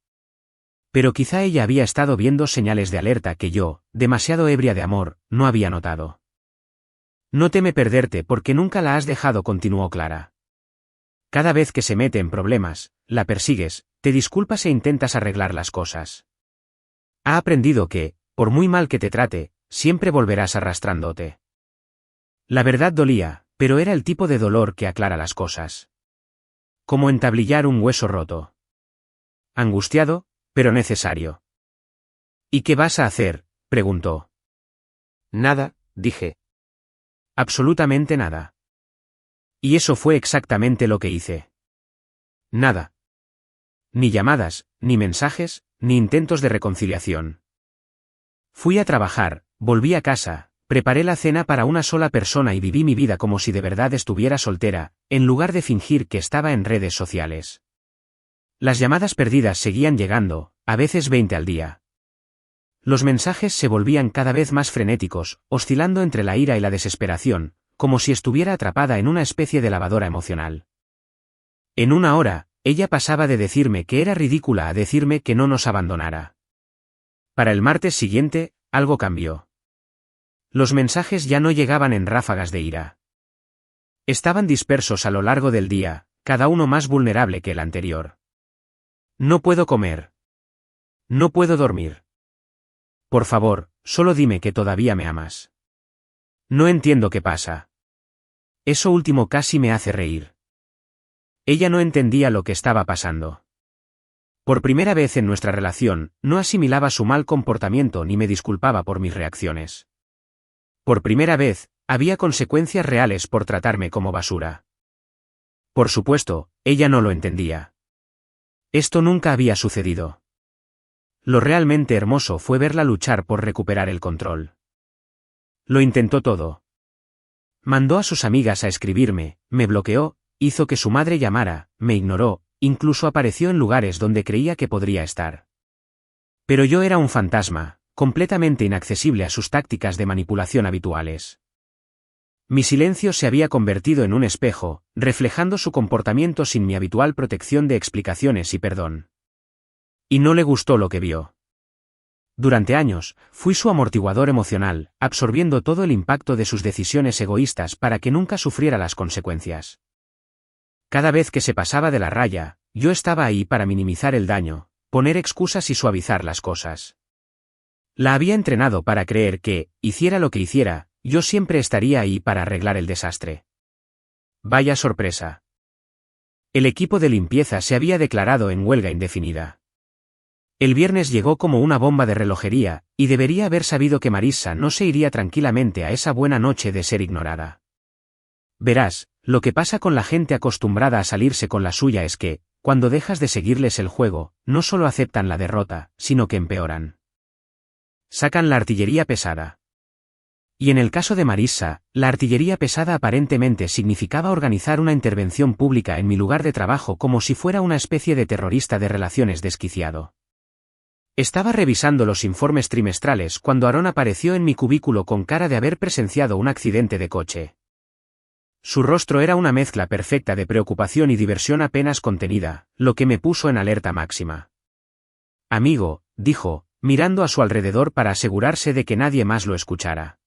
Speaker 1: Pero quizá ella había estado viendo señales de alerta que yo, demasiado ebria de amor, no había notado. No teme perderte porque nunca la has dejado, continuó Clara. Cada vez que se mete en problemas, la persigues, te disculpas e intentas arreglar las cosas. Ha aprendido que, por muy mal que te trate, siempre volverás arrastrándote. La verdad dolía, pero era el tipo de dolor que aclara las cosas. Como entablillar un hueso roto. Angustiado, pero necesario. ¿Y qué vas a hacer?, preguntó. Nada, dije. Absolutamente nada. Y eso fue exactamente lo que hice. Nada. Ni llamadas, ni mensajes, ni intentos de reconciliación. Fui a trabajar, volví a casa, preparé la cena para una sola persona y viví mi vida como si de verdad estuviera soltera, en lugar de fingir que estaba en redes sociales. Las llamadas perdidas seguían llegando, a veces 20 al día. Los mensajes se volvían cada vez más frenéticos, oscilando entre la ira y la desesperación, como si estuviera atrapada en una especie de lavadora emocional. En una hora, ella pasaba de decirme que era ridícula a decirme que no nos abandonara. Para el martes siguiente, algo cambió. Los mensajes ya no llegaban en ráfagas de ira. Estaban dispersos a lo largo del día, cada uno más vulnerable que el anterior. No puedo comer. No puedo dormir. Por favor, solo dime que todavía me amas. No entiendo qué pasa. Eso último casi me hace reír. Ella no entendía lo que estaba pasando. Por primera vez en nuestra relación, no asimilaba su mal comportamiento ni me disculpaba por mis reacciones. Por primera vez, había consecuencias reales por tratarme como basura. Por supuesto, ella no lo entendía. Esto nunca había sucedido. Lo realmente hermoso fue verla luchar por recuperar el control. Lo intentó todo. Mandó a sus amigas a escribirme, me bloqueó, hizo que su madre llamara, me ignoró, incluso apareció en lugares donde creía que podría estar. Pero yo era un fantasma, completamente inaccesible a sus tácticas de manipulación habituales. Mi silencio se había convertido en un espejo, reflejando su comportamiento sin mi habitual protección de explicaciones y perdón. Y no le gustó lo que vio. Durante años, fui su amortiguador emocional, absorbiendo todo el impacto de sus decisiones egoístas para que nunca sufriera las consecuencias. Cada vez que se pasaba de la raya, yo estaba ahí para minimizar el daño, poner excusas y suavizar las cosas. La había entrenado para creer que, hiciera lo que hiciera, yo siempre estaría ahí para arreglar el desastre. Vaya sorpresa. El equipo de limpieza se había declarado en huelga indefinida. El viernes llegó como una bomba de relojería, y debería haber sabido que Marissa no se iría tranquilamente a esa buena noche de ser ignorada. Verás, lo que pasa con la gente acostumbrada a salirse con la suya es que, cuando dejas de seguirles el juego, no solo aceptan la derrota, sino que empeoran. Sacan la artillería pesada. Y en el caso de Marissa, la artillería pesada aparentemente significaba organizar una intervención pública en mi lugar de trabajo como si fuera una especie de terrorista de relaciones desquiciado. Estaba revisando los informes trimestrales cuando Aaron apareció en mi cubículo con cara de haber presenciado un accidente de coche. Su rostro era una mezcla perfecta de preocupación y diversión apenas contenida, lo que me puso en alerta máxima. Amigo, dijo, mirando a su alrededor para asegurarse de que nadie más lo escuchara.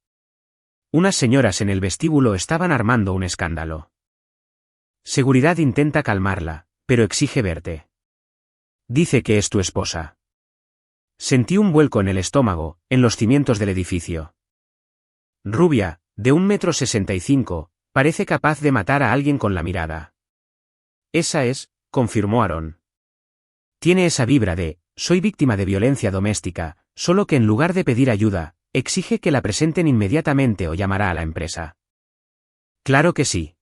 Speaker 1: Unas señoras en el vestíbulo estaban armando un escándalo. Seguridad intenta calmarla, pero exige verte. Dice que es tu esposa. Sentí un vuelco en el estómago, en los cimientos del edificio. Rubia, de 1,65 m, parece capaz de matar a alguien con la mirada. Esa es, confirmó Aaron. Tiene esa vibra de, soy víctima de violencia doméstica, solo que en lugar de pedir ayuda, exige que la presenten inmediatamente o llamará a la empresa. Claro que sí.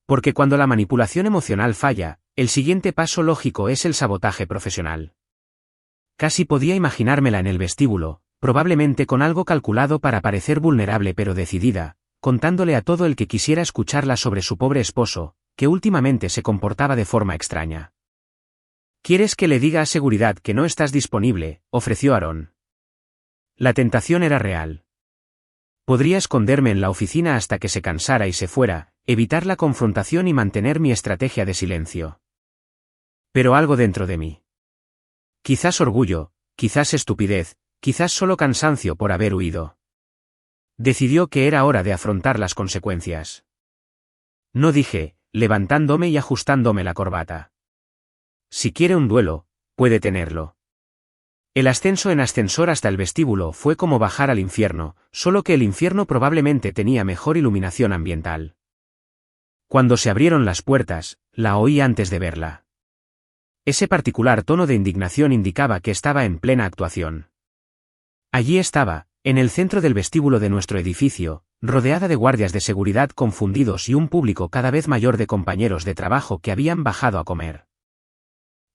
Speaker 1: Porque cuando la manipulación emocional falla, el siguiente paso lógico es el sabotaje profesional. Casi podía imaginármela en el vestíbulo, probablemente con algo calculado para parecer vulnerable pero decidida, contándole a todo el que quisiera escucharla sobre su pobre esposo, que últimamente se comportaba de forma extraña. «¿Quieres que le diga a seguridad que no estás disponible?», ofreció Aaron. La tentación era real. Podría esconderme en la oficina hasta que se cansara y se fuera, evitar la confrontación y mantener mi estrategia de silencio. Pero algo dentro de mí. Quizás orgullo, quizás estupidez, quizás solo cansancio por haber huido. Decidió que era hora de afrontar las consecuencias. No, dije, levantándome y ajustándome la corbata. Si quiere un duelo, puede tenerlo. El ascenso en ascensor hasta el vestíbulo fue como bajar al infierno, solo que el infierno probablemente tenía mejor iluminación ambiental. Cuando se abrieron las puertas, la oí antes de verla. Ese particular tono de indignación indicaba que estaba en plena actuación. Allí estaba, en el centro del vestíbulo de nuestro edificio, rodeada de guardias de seguridad confundidos y un público cada vez mayor de compañeros de trabajo que habían bajado a comer.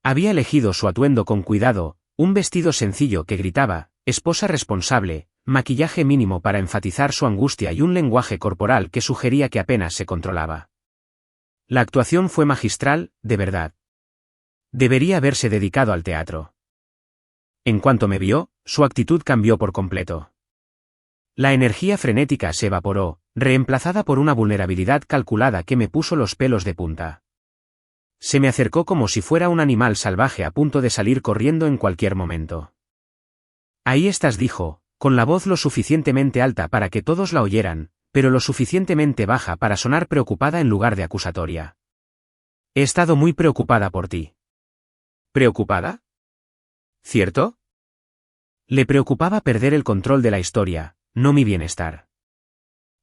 Speaker 1: Había elegido su atuendo con cuidado, un vestido sencillo que gritaba, esposa responsable, maquillaje mínimo para enfatizar su angustia y un lenguaje corporal que sugería que apenas se controlaba. La actuación fue magistral, de verdad. Debería haberse dedicado al teatro. En cuanto me vio, su actitud cambió por completo. La energía frenética se evaporó, reemplazada por una vulnerabilidad calculada que me puso los pelos de punta. Se me acercó como si fuera un animal salvaje a punto de salir corriendo en cualquier momento. «Ahí estás», dijo, con la voz lo suficientemente alta para que todos la oyeran, pero lo suficientemente baja para sonar preocupada en lugar de acusatoria. «He estado muy preocupada por ti». ¿Preocupada? ¿Cierto? Le preocupaba perder el control de la historia, no mi bienestar.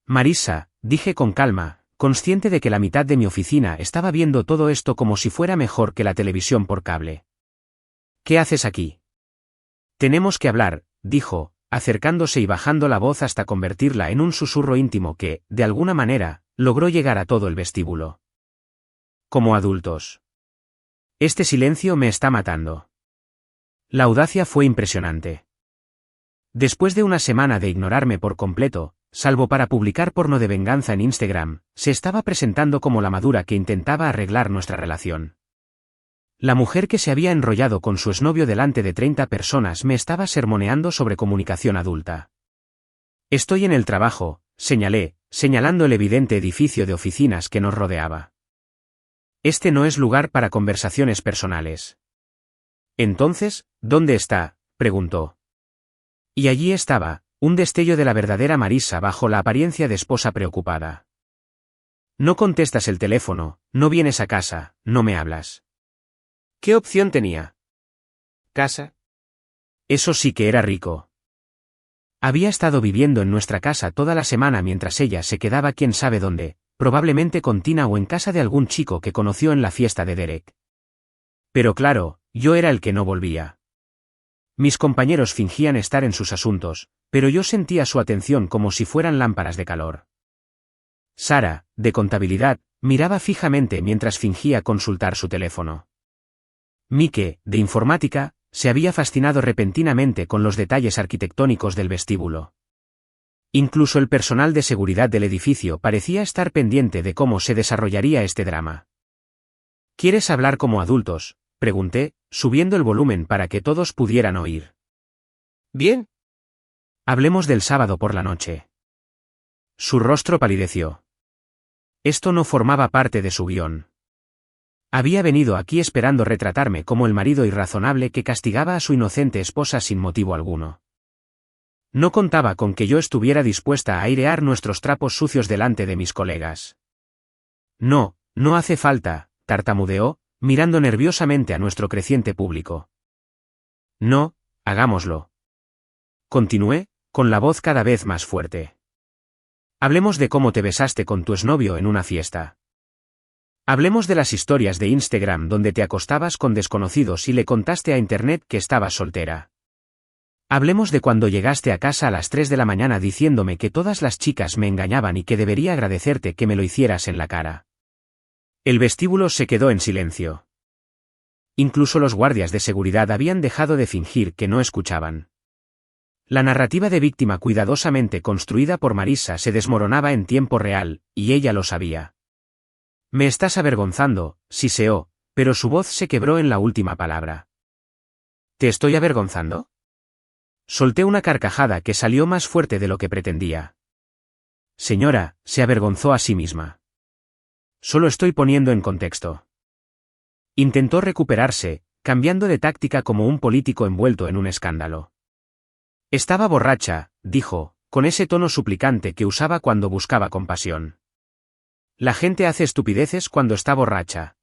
Speaker 1: «Marissa», dije con calma, consciente de que la mitad de mi oficina estaba viendo todo esto como si fuera mejor que la televisión por cable. «¿Qué haces aquí?» «Tenemos que hablar», dijo, acercándose y bajando la voz hasta convertirla en un susurro íntimo que, de alguna manera, logró llegar a todo el vestíbulo. «Como adultos. Este silencio me está matando». La audacia fue impresionante. Después de una semana de ignorarme por completo, salvo para publicar porno de venganza en Instagram, se estaba presentando como la madura que intentaba arreglar nuestra relación. La mujer que se había enrollado con su exnovio delante de 30 personas me estaba sermoneando sobre comunicación adulta. «Estoy en el trabajo», señalé, señalando el evidente edificio de oficinas que nos rodeaba. «Este no es lugar para conversaciones personales». «Entonces, ¿dónde está?», preguntó. Y allí estaba, un destello de la verdadera Marissa bajo la apariencia de esposa preocupada. «No contestas el teléfono, no vienes a casa, no me hablas». ¿Qué opción tenía? ¿Casa? Eso sí que era rico. Había estado viviendo en nuestra casa toda la semana mientras ella se quedaba quién sabe dónde, probablemente con Tina o en casa de algún chico que conoció en la fiesta de Derek. Pero claro, yo era el que no volvía. Mis compañeros fingían estar en sus asuntos, pero yo sentía su atención como si fueran lámparas de calor. Sara, de contabilidad, miraba fijamente mientras fingía consultar su teléfono. Mike, de informática, se había fascinado repentinamente con los detalles arquitectónicos del vestíbulo. Incluso el personal de seguridad del edificio parecía estar pendiente de cómo se desarrollaría este drama. «¿Quieres hablar como adultos?», pregunté, subiendo el volumen para que todos pudieran oír. «Bien. Hablemos del sábado por la noche». Su rostro palideció. Esto no formaba parte de su guión. Había venido aquí esperando retratarme como el marido irrazonable que castigaba a su inocente esposa sin motivo alguno. No contaba con que yo estuviera dispuesta a airear nuestros trapos sucios delante de mis colegas. «No, no hace falta», tartamudeó, mirando nerviosamente a nuestro creciente público. «No, hagámoslo». Continué, con la voz cada vez más fuerte. «Hablemos de cómo te besaste con tu exnovio en una fiesta. Hablemos de las historias de Instagram donde te acostabas con desconocidos y le contaste a internet que estabas soltera. Hablemos de cuando llegaste a casa a las 3 de la mañana diciéndome que todas las chicas me engañaban y que debería agradecerte que me lo hicieras en la cara». El vestíbulo se quedó en silencio. Incluso los guardias de seguridad habían dejado de fingir que no escuchaban. La narrativa de víctima cuidadosamente construida por Marissa se desmoronaba en tiempo real, y ella lo sabía. Me estás avergonzando, siseó, pero su voz se quebró en la última palabra. ¿Te estoy avergonzando? Solté una carcajada que salió más fuerte de lo que pretendía. Señora, se avergonzó a sí misma. Solo estoy poniendo en contexto. Intentó recuperarse, cambiando de táctica como un político envuelto en un escándalo. Estaba borracha, dijo, con ese tono suplicante que usaba cuando buscaba compasión. La gente hace estupideces cuando está borracha.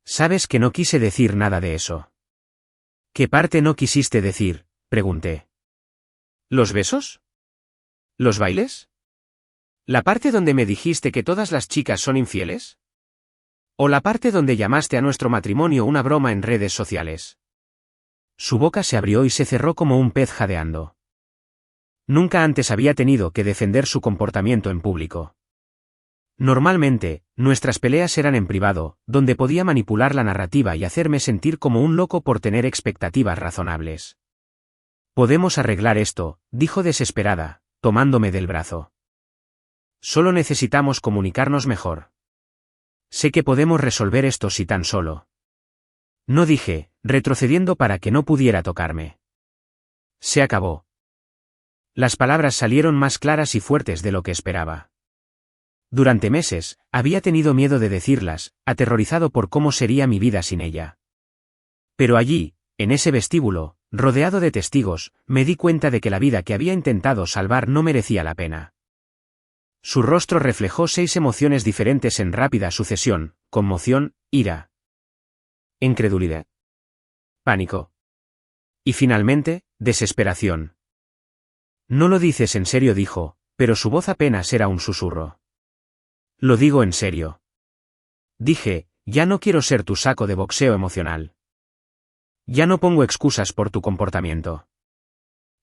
Speaker 1: Sabes que no quise decir nada de eso. ¿Qué parte no quisiste decir?, pregunté. ¿Los besos? ¿Los bailes? ¿La parte donde me dijiste que todas las chicas son infieles? ¿O la parte donde llamaste a nuestro matrimonio una broma en redes sociales? Su boca se abrió y se cerró como un pez jadeando. Nunca antes había tenido que defender su comportamiento en público. Normalmente, nuestras peleas eran en privado, donde podía manipular la narrativa y hacerme sentir como un loco por tener expectativas razonables. Podemos arreglar esto, dijo desesperada, tomándome del brazo. Solo necesitamos comunicarnos mejor. Sé que podemos resolver esto si tan solo. No dije, retrocediendo para que no pudiera tocarme. Se acabó. Las palabras salieron más claras y fuertes de lo que esperaba. Durante meses, había tenido miedo de decirlas, aterrorizado por cómo sería mi vida sin ella. Pero allí, en ese vestíbulo, rodeado de testigos, me di cuenta de que la vida que había intentado salvar no merecía la pena. Su rostro reflejó 6 emociones diferentes en rápida sucesión: conmoción, ira, incredulidad, pánico. Y finalmente, desesperación. No lo dices en serio, dijo, pero su voz apenas era un susurro. Lo digo en serio. Dije, ya no quiero ser tu saco de boxeo emocional. Ya no pongo excusas por tu comportamiento.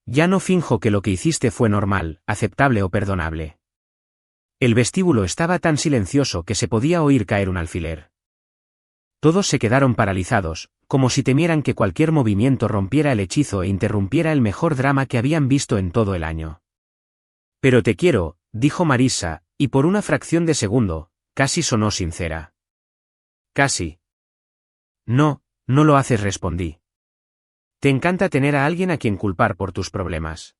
Speaker 1: Ya no finjo que lo que hiciste fue normal, aceptable o perdonable. El vestíbulo estaba tan silencioso que se podía oír caer un alfiler. Todos se quedaron paralizados, como si temieran que cualquier movimiento rompiera el hechizo e interrumpiera el mejor drama que habían visto en todo el año. Pero te quiero, dijo Marissa, y por una fracción de segundo, casi sonó sincera. Casi. No, no lo haces, respondí. Te encanta tener a alguien a quien culpar por tus problemas.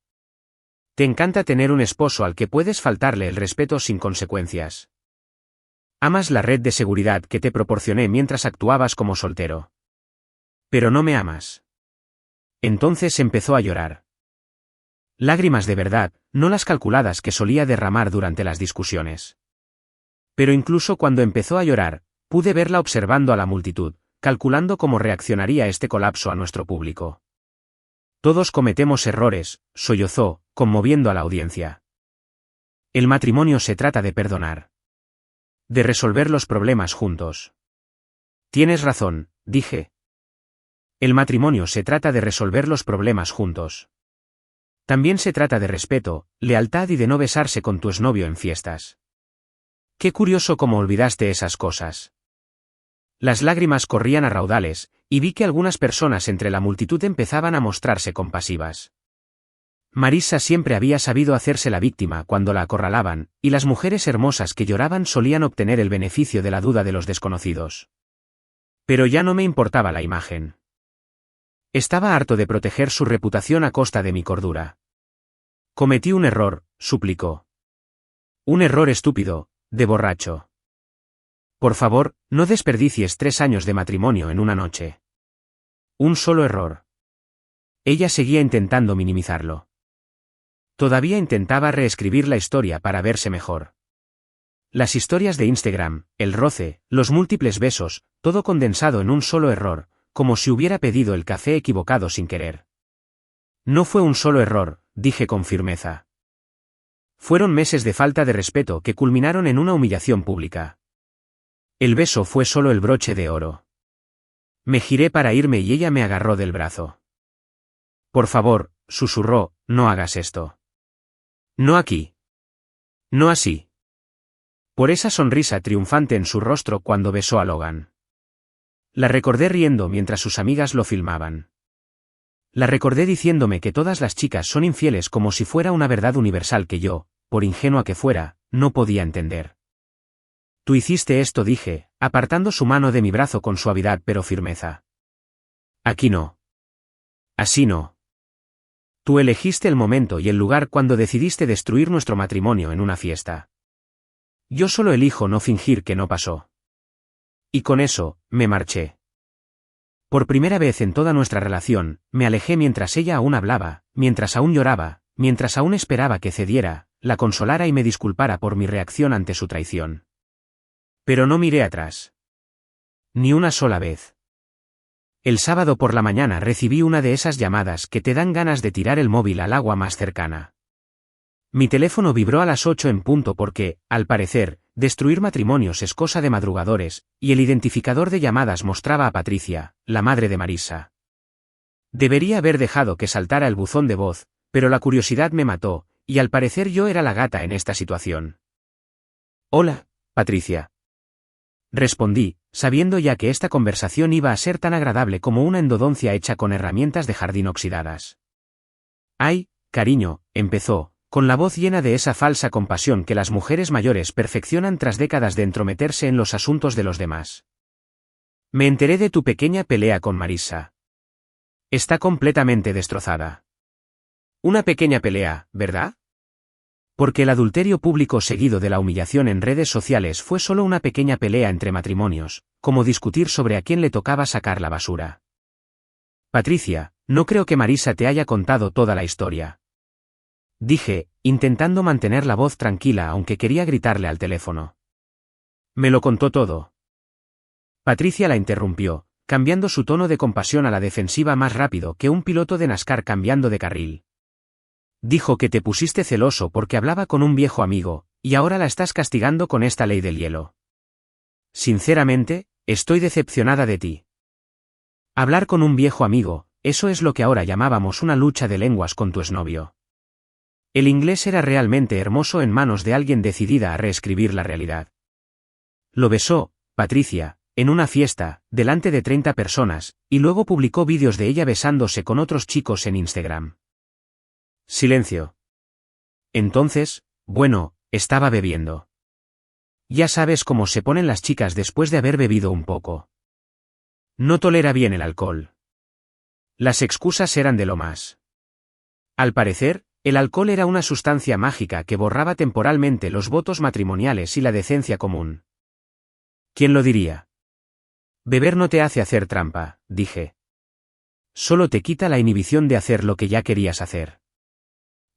Speaker 1: Te encanta tener un esposo al que puedes faltarle el respeto sin consecuencias. Amas la red de seguridad que te proporcioné mientras actuabas como soltero. Pero no me amas. Entonces empezó a llorar. Lágrimas de verdad, no las calculadas que solía derramar durante las discusiones. Pero incluso cuando empezó a llorar, pude verla observando a la multitud, calculando cómo reaccionaría este colapso a nuestro público. Todos cometemos errores, sollozó, conmoviendo a la audiencia. El matrimonio se trata de perdonar. De resolver los problemas juntos. Tienes razón, dije. El matrimonio se trata de resolver los problemas juntos. También se trata de respeto, lealtad y de no besarse con tu exnovio en fiestas. Qué curioso cómo olvidaste esas cosas. Las lágrimas corrían a raudales, y vi que algunas personas entre la multitud empezaban a mostrarse compasivas. Marissa siempre había sabido hacerse la víctima cuando la acorralaban, y las mujeres hermosas que lloraban solían obtener el beneficio de la duda de los desconocidos. Pero ya no me importaba la imagen. Estaba harto de proteger su reputación a costa de mi cordura. Cometí un error, suplicó. Un error estúpido, de borracho. Por favor, no desperdicies 3 años de matrimonio en una noche. Un solo error. Ella seguía intentando minimizarlo. Todavía intentaba reescribir la historia para verse mejor. Las historias de Instagram, el roce, los múltiples besos, todo condensado en un solo error, como si hubiera pedido el café equivocado sin querer. No fue un solo error, dije con firmeza. Fueron meses de falta de respeto que culminaron en una humillación pública. El beso fue solo el broche de oro. Me giré para irme y ella me agarró del brazo. Por favor, susurró, no hagas esto. No aquí. No así. Por esa sonrisa triunfante en su rostro cuando besó a Logan. La recordé riendo mientras sus amigas lo filmaban. La recordé diciéndome que todas las chicas son infieles como si fuera una verdad universal que yo, por ingenua que fuera, no podía entender. Tú hiciste esto, dije, apartando su mano de mi brazo con suavidad pero firmeza. Aquí no. Así no. Tú elegiste el momento y el lugar cuando decidiste destruir nuestro matrimonio en una fiesta. Yo solo elijo no fingir que no pasó. Y con eso, me marché. Por primera vez en toda nuestra relación, me alejé mientras ella aún hablaba, mientras aún lloraba, mientras aún esperaba que cediera, la consolara y me disculpara por mi reacción ante su traición. Pero no miré atrás. Ni una sola vez. El sábado por la mañana recibí una de esas llamadas que te dan ganas de tirar el móvil al agua más cercana. Mi teléfono vibró a las 8 en punto porque, al parecer, destruir matrimonios es cosa de madrugadores, y el identificador de llamadas mostraba a Patricia, la madre de Marissa. Debería haber dejado que saltara el buzón de voz, pero la curiosidad me mató, y al parecer yo era la gata en esta situación. Hola, Patricia. Respondí, sabiendo ya que esta conversación iba a ser tan agradable como una endodoncia hecha con herramientas de jardín oxidadas. Ay, cariño, empezó, con la voz llena de esa falsa compasión que las mujeres mayores perfeccionan tras décadas de entrometerse en los asuntos de los demás. Me enteré de tu pequeña pelea con Marissa. Está completamente destrozada. Una pequeña pelea, ¿verdad? Porque el adulterio público seguido de la humillación en redes sociales fue solo una pequeña pelea entre matrimonios, como discutir sobre a quién le tocaba sacar la basura. Patricia, no creo que Marissa te haya contado toda la historia. Dije, intentando mantener la voz tranquila aunque quería gritarle al teléfono. Me lo contó todo. Patricia la interrumpió, cambiando su tono de compasión a la defensiva más rápido que un piloto de NASCAR cambiando de carril. Dijo que te pusiste celoso porque hablaba con un viejo amigo, y ahora la estás castigando con esta ley del hielo. Sinceramente, estoy decepcionada de ti. Hablar con un viejo amigo, eso es lo que ahora llamábamos una lucha de lenguas con tu exnovio. El inglés era realmente hermoso en manos de alguien decidida a reescribir la realidad. Lo besó, Patricia, en una fiesta, delante de 30 personas, y luego publicó vídeos de ella besándose con otros chicos en Instagram. Silencio. Entonces, bueno, estaba bebiendo. Ya sabes cómo se ponen las chicas después de haber bebido un poco. No tolera bien el alcohol. Las excusas eran de lo más. Al parecer, el alcohol era una sustancia mágica que borraba temporalmente los votos matrimoniales y la decencia común. ¿Quién lo diría? Beber no te hace hacer trampa, dije. Solo te quita la inhibición de hacer lo que ya querías hacer.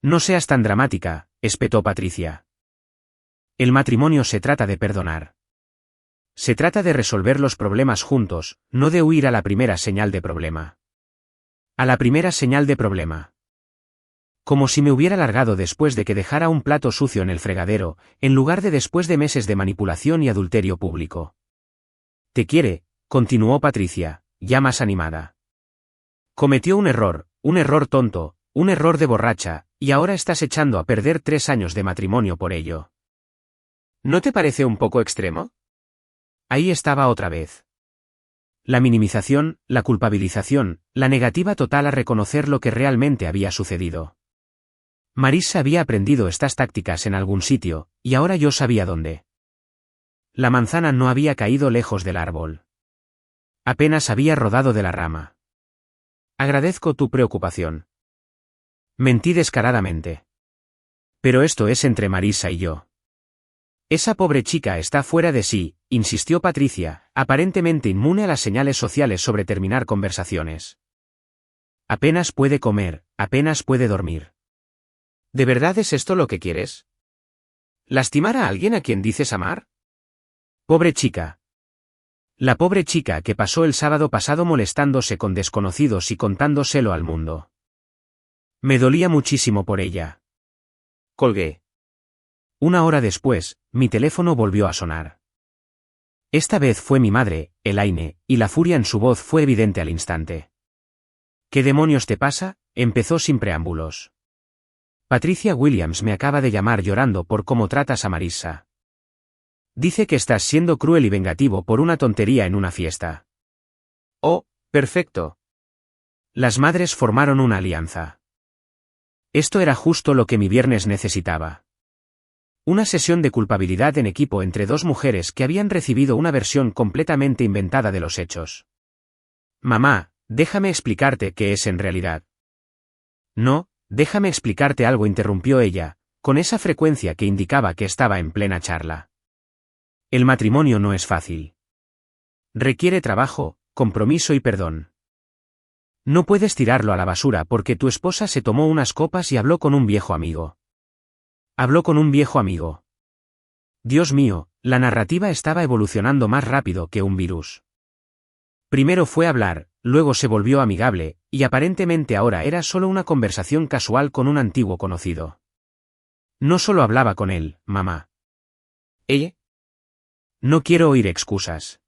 Speaker 1: No seas tan dramática, espetó Patricia. El matrimonio se trata de perdonar. Se trata de resolver los problemas juntos, no de huir a la primera señal de problema. A la primera señal de problema. Como si me hubiera largado después de que dejara un plato sucio en el fregadero, en lugar de después de meses de manipulación y adulterio público. Te quiere, continuó Patricia, ya más animada. Cometió un error tonto, un error de borracha, y ahora estás echando a perder 3 años de matrimonio por ello. ¿No te parece un poco extremo? Ahí estaba otra vez. La minimización, la culpabilización, la negativa total a reconocer lo que realmente había sucedido. Marissa había aprendido estas tácticas en algún sitio, y ahora yo sabía dónde. La manzana no había caído lejos del árbol. Apenas había rodado de la rama. Agradezco tu preocupación. Mentí descaradamente. Pero esto es entre Marissa y yo. Esa pobre chica está fuera de sí, insistió Patricia, aparentemente inmune a las señales sociales sobre terminar conversaciones. Apenas puede comer, apenas puede dormir. ¿De verdad es esto lo que quieres? ¿Lastimar a alguien a quien dices amar? Pobre chica. La pobre chica que pasó el sábado pasado molestándose con desconocidos y contándoselo al mundo. Me dolía muchísimo por ella. Colgué. 1 hora después, mi teléfono volvió a sonar. Esta vez fue mi madre, Elaine, y la furia en su voz fue evidente al instante. ¿Qué demonios te pasa? Empezó sin preámbulos. Patricia Williams me acaba de llamar llorando por cómo tratas a Marissa. Dice que estás siendo cruel y vengativo por una tontería en una fiesta. Oh, perfecto. Las madres formaron una alianza. Esto era justo lo que mi viernes necesitaba. Una sesión de culpabilidad en equipo entre dos mujeres que habían recibido una versión completamente inventada de los hechos. Mamá, déjame explicarte qué es en realidad. No, déjame explicarte algo, interrumpió ella, con esa frecuencia que indicaba que estaba en plena charla. El matrimonio no es fácil. Requiere trabajo, compromiso y perdón. No puedes tirarlo a la basura porque tu esposa se tomó unas copas y habló con un viejo amigo. Habló con un viejo amigo. Dios mío, la narrativa estaba evolucionando más rápido que un virus. Primero fue hablar, luego se volvió amigable, y aparentemente ahora era solo una conversación casual con un antiguo conocido. No solo hablaba con él, mamá. ¿Ella? No quiero oír excusas.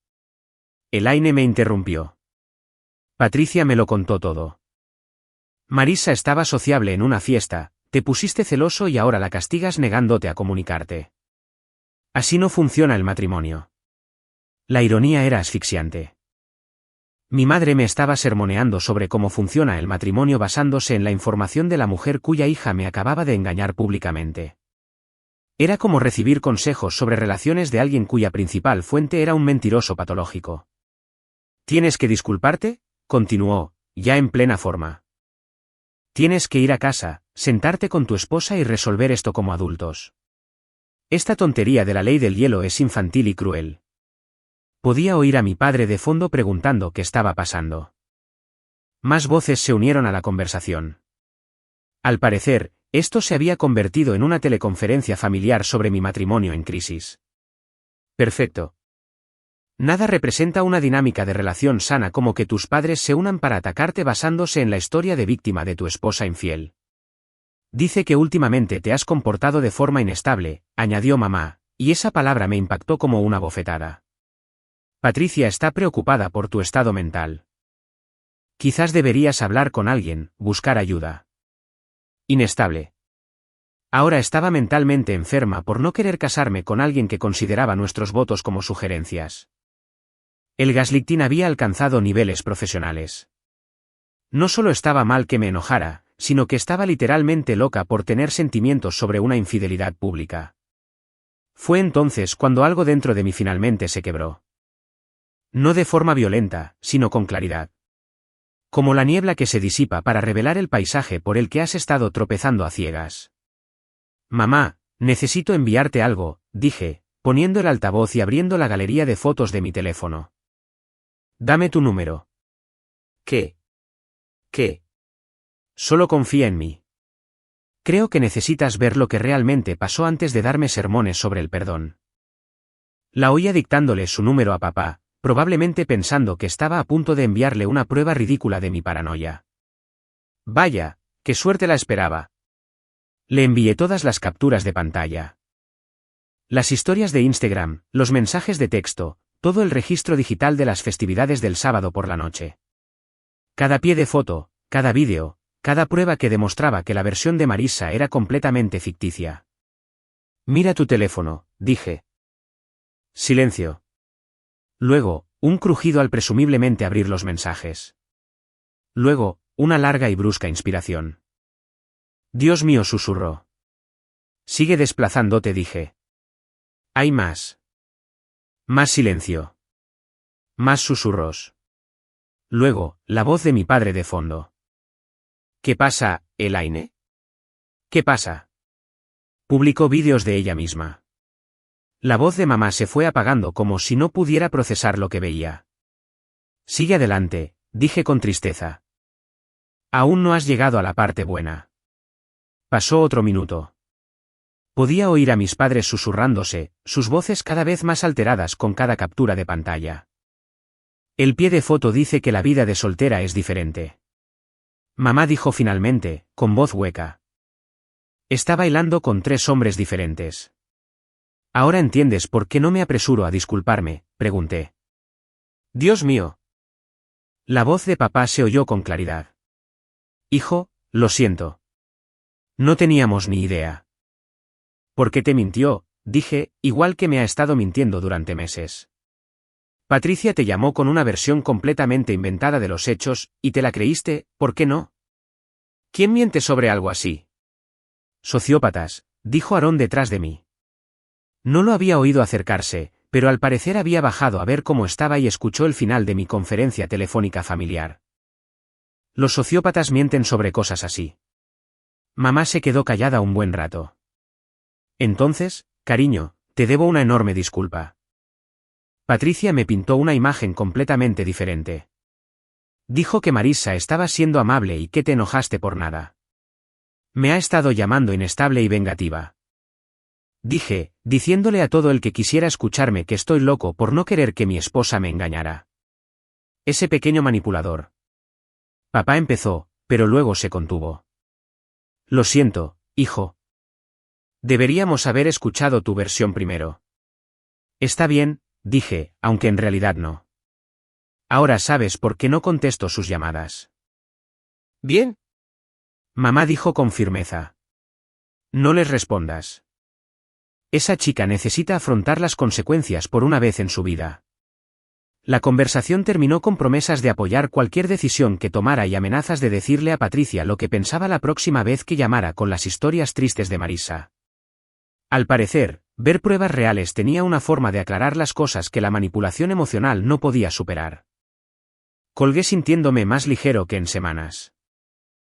Speaker 1: Elaine me interrumpió. Patricia me lo contó todo. Marissa estaba sociable en una fiesta, te pusiste celoso y ahora la castigas negándote a comunicarte. Así no funciona el matrimonio. La ironía era asfixiante. Mi madre me estaba sermoneando sobre cómo funciona el matrimonio basándose en la información de la mujer cuya hija me acababa de engañar públicamente. Era como recibir consejos sobre relaciones de alguien cuya principal fuente era un mentiroso patológico. ¿Tienes que disculparte?, continuó, ya en plena forma. Tienes que ir a casa, sentarte con tu esposa y resolver esto como adultos. Esta tontería de la ley del hielo es infantil y cruel. Podía oír a mi padre de fondo preguntando qué estaba pasando. Más voces se unieron a la conversación. Al parecer, esto se había convertido en una teleconferencia familiar sobre mi matrimonio en crisis. Perfecto. Nada representa una dinámica de relación sana como que tus padres se unan para atacarte basándose en la historia de víctima de tu esposa infiel. Dice que últimamente te has comportado de forma inestable, añadió mamá, y esa palabra me impactó como una bofetada. Patricia está preocupada por tu estado mental. Quizás deberías hablar con alguien, buscar ayuda. Inestable. Ahora estaba mentalmente enferma por no querer casarme con alguien que consideraba nuestros votos como sugerencias. El gaslighting había alcanzado niveles profesionales. No solo estaba mal que me enojara, sino que estaba literalmente loca por tener sentimientos sobre una infidelidad pública. Fue entonces cuando algo dentro de mí finalmente se quebró. No de forma violenta, sino con claridad. Como la niebla que se disipa para revelar el paisaje por el que has estado tropezando a ciegas. Mamá, necesito enviarte algo, dije, poniendo el altavoz y abriendo la galería de fotos de mi teléfono. Dame tu número. ¿Qué? ¿Qué? Solo confía en mí. Creo que necesitas ver lo que realmente pasó antes de darme sermones sobre el perdón. La oía dictándole su número a papá, probablemente pensando que estaba a punto de enviarle una prueba ridícula de mi paranoia. Vaya, qué suerte la esperaba. Le envié todas las capturas de pantalla. Las historias de Instagram, los mensajes de texto, todo el registro digital de las festividades del sábado por la noche. Cada pie de foto, cada vídeo, cada prueba que demostraba que la versión de Marissa era completamente ficticia. Mira tu teléfono, dije. Silencio. Luego, un crujido al presumiblemente abrir los mensajes. Luego, una larga y brusca inspiración. Dios mío, susurró. Sigue desplazándote, dije. Hay más. Más silencio. Más susurros. Luego, la voz de mi padre de fondo. ¿Qué pasa, Elaine? ¿Qué pasa? Publicó vídeos de ella misma. La voz de mamá se fue apagando como si no pudiera procesar lo que veía. Sigue adelante, dije con tristeza. Aún no has llegado a la parte buena. Pasó otro minuto. Podía oír a mis padres susurrándose, sus voces cada vez más alteradas con cada captura de pantalla. El pie de foto dice que la vida de soltera es diferente. Mamá dijo finalmente, con voz hueca. Está bailando con 3 hombres diferentes. ¿Ahora entiendes por qué no me apresuro a disculparme?, pregunté. Dios mío. La voz de papá se oyó con claridad. Hijo, lo siento. No teníamos ni idea. ¿Por qué te mintió?, dije, igual que me ha estado mintiendo durante meses. Patricia te llamó con una versión completamente inventada de los hechos, y te la creíste, ¿por qué no? ¿Quién miente sobre algo así? Sociópatas, dijo Aarón detrás de mí. No lo había oído acercarse, pero al parecer había bajado a ver cómo estaba y escuchó el final de mi conferencia telefónica familiar. Los sociópatas mienten sobre cosas así. Mamá se quedó callada un buen rato. Entonces, cariño, te debo una enorme disculpa. Patricia me pintó una imagen completamente diferente. Dijo que Marissa estaba siendo amable y que te enojaste por nada. Me ha estado llamando inestable y vengativa. Dije, diciéndole a todo el que quisiera escucharme que estoy loco por no querer que mi esposa me engañara. Ese pequeño manipulador. Papá empezó, pero luego se contuvo. Lo siento, hijo. Deberíamos haber escuchado tu versión primero. Está bien, dije, aunque en realidad no. Ahora sabes por qué no contesto sus llamadas. Bien. Mamá dijo con firmeza. No les respondas. Esa chica necesita afrontar las consecuencias por una vez en su vida. La conversación terminó con promesas de apoyar cualquier decisión que tomara y amenazas de decirle a Patricia lo que pensaba la próxima vez que llamara con las historias tristes de Marissa. Al parecer, ver pruebas reales tenía una forma de aclarar las cosas que la manipulación emocional no podía superar. Colgué sintiéndome más ligero que en semanas.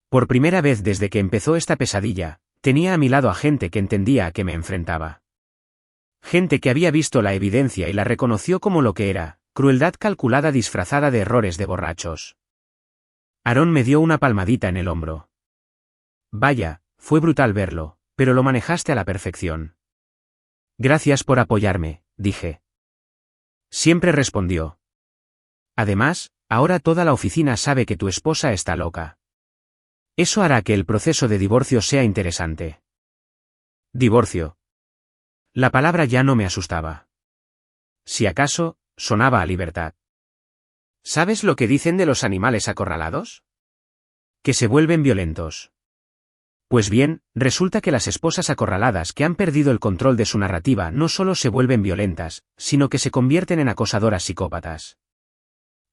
Speaker 1: Por primera vez desde que empezó esta pesadilla, tenía a mi lado a gente que entendía a qué me enfrentaba. Gente que había visto la evidencia y la reconoció como lo que era, crueldad calculada disfrazada de errores de borrachos. Aarón me dio una palmadita en el hombro. Vaya, fue brutal verlo, pero lo manejaste a la perfección. Gracias por apoyarme, dije. Siempre respondió. Además, ahora toda la oficina sabe que tu esposa está loca. Eso hará que el proceso de divorcio sea interesante. Divorcio. La palabra ya no me asustaba. Si acaso, sonaba a libertad. ¿Sabes lo que dicen de los animales acorralados? Que se vuelven violentos. Pues bien, resulta que las esposas acorraladas que han perdido el control de su narrativa no solo se vuelven violentas, sino que se convierten en acosadoras psicópatas.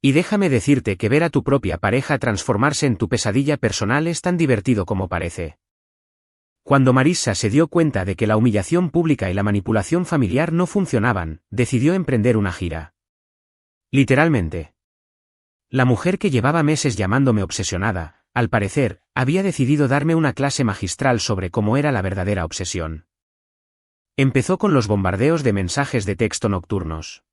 Speaker 1: Y déjame decirte que ver a tu propia pareja transformarse en tu pesadilla personal es tan divertido como parece. Cuando Marissa se dio cuenta de que la humillación pública y la manipulación familiar no funcionaban, decidió emprender una gira. Literalmente. La mujer que llevaba meses llamándome obsesionada, al parecer, había decidido darme una clase magistral sobre cómo era la verdadera obsesión. Empezó con los bombardeos de mensajes de texto nocturnos.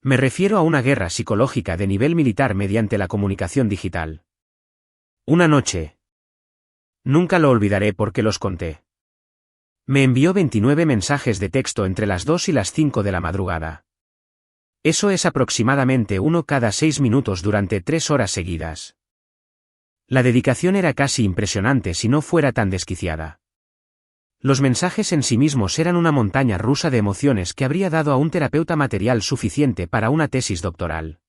Speaker 1: Me refiero a una guerra psicológica de nivel militar mediante la comunicación digital. Una noche. Nunca lo olvidaré porque los conté. Me envió 29 mensajes de texto entre las 2 y las 5 de la madrugada. Eso es aproximadamente uno cada 6 minutos durante 3 horas seguidas. La dedicación era casi impresionante si no fuera tan desquiciada. Los mensajes en sí mismos eran una montaña rusa de emociones que habría dado a un terapeuta material suficiente para una tesis doctoral.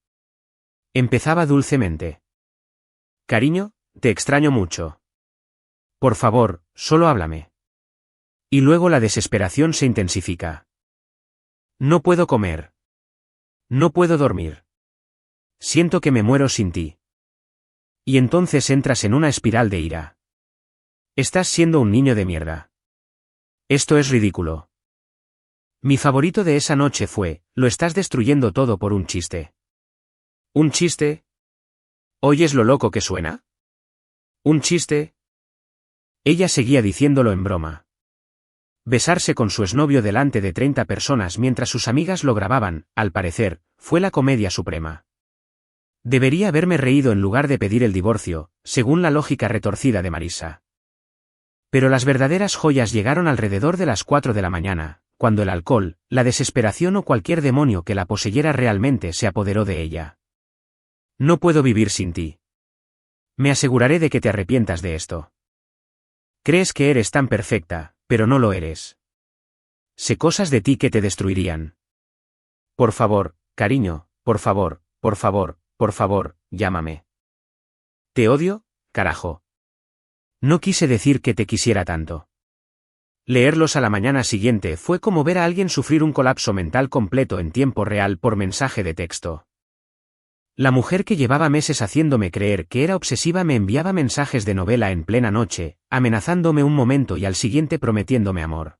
Speaker 1: Empezaba dulcemente. Cariño, te extraño mucho. Por favor, solo háblame. Y luego la desesperación se intensifica. No puedo comer. No puedo dormir. Siento que me muero sin ti. Y entonces entras en una espiral de ira. Estás siendo un niño de mierda. Esto es ridículo. Mi favorito de esa noche fue, lo estás destruyendo todo por un chiste. ¿Un chiste? ¿Oyes lo loco que suena? ¿Un chiste? Ella seguía diciéndolo en broma. Besarse con su exnovio delante de 30 personas mientras sus amigas lo grababan, al parecer, fue la comedia suprema. Debería haberme reído en lugar de pedir el divorcio, según la lógica retorcida de Marissa. Pero las verdaderas joyas llegaron alrededor de las 4 de la mañana, cuando el alcohol, la desesperación o cualquier demonio que la poseyera realmente se apoderó de ella. No puedo vivir sin ti. Me aseguraré de que te arrepientas de esto. Crees que eres tan perfecta, pero no lo eres. Sé cosas de ti que te destruirían. Por favor, cariño, por favor, por favor, por favor, llámame. ¿Te odio, carajo? No quise decir que te quisiera tanto. Leerlos a la mañana siguiente fue como ver a alguien sufrir un colapso mental completo en tiempo real por mensaje de texto. La mujer que llevaba meses haciéndome creer que era obsesiva me enviaba mensajes de novela en plena noche, amenazándome un momento y al siguiente prometiéndome amor.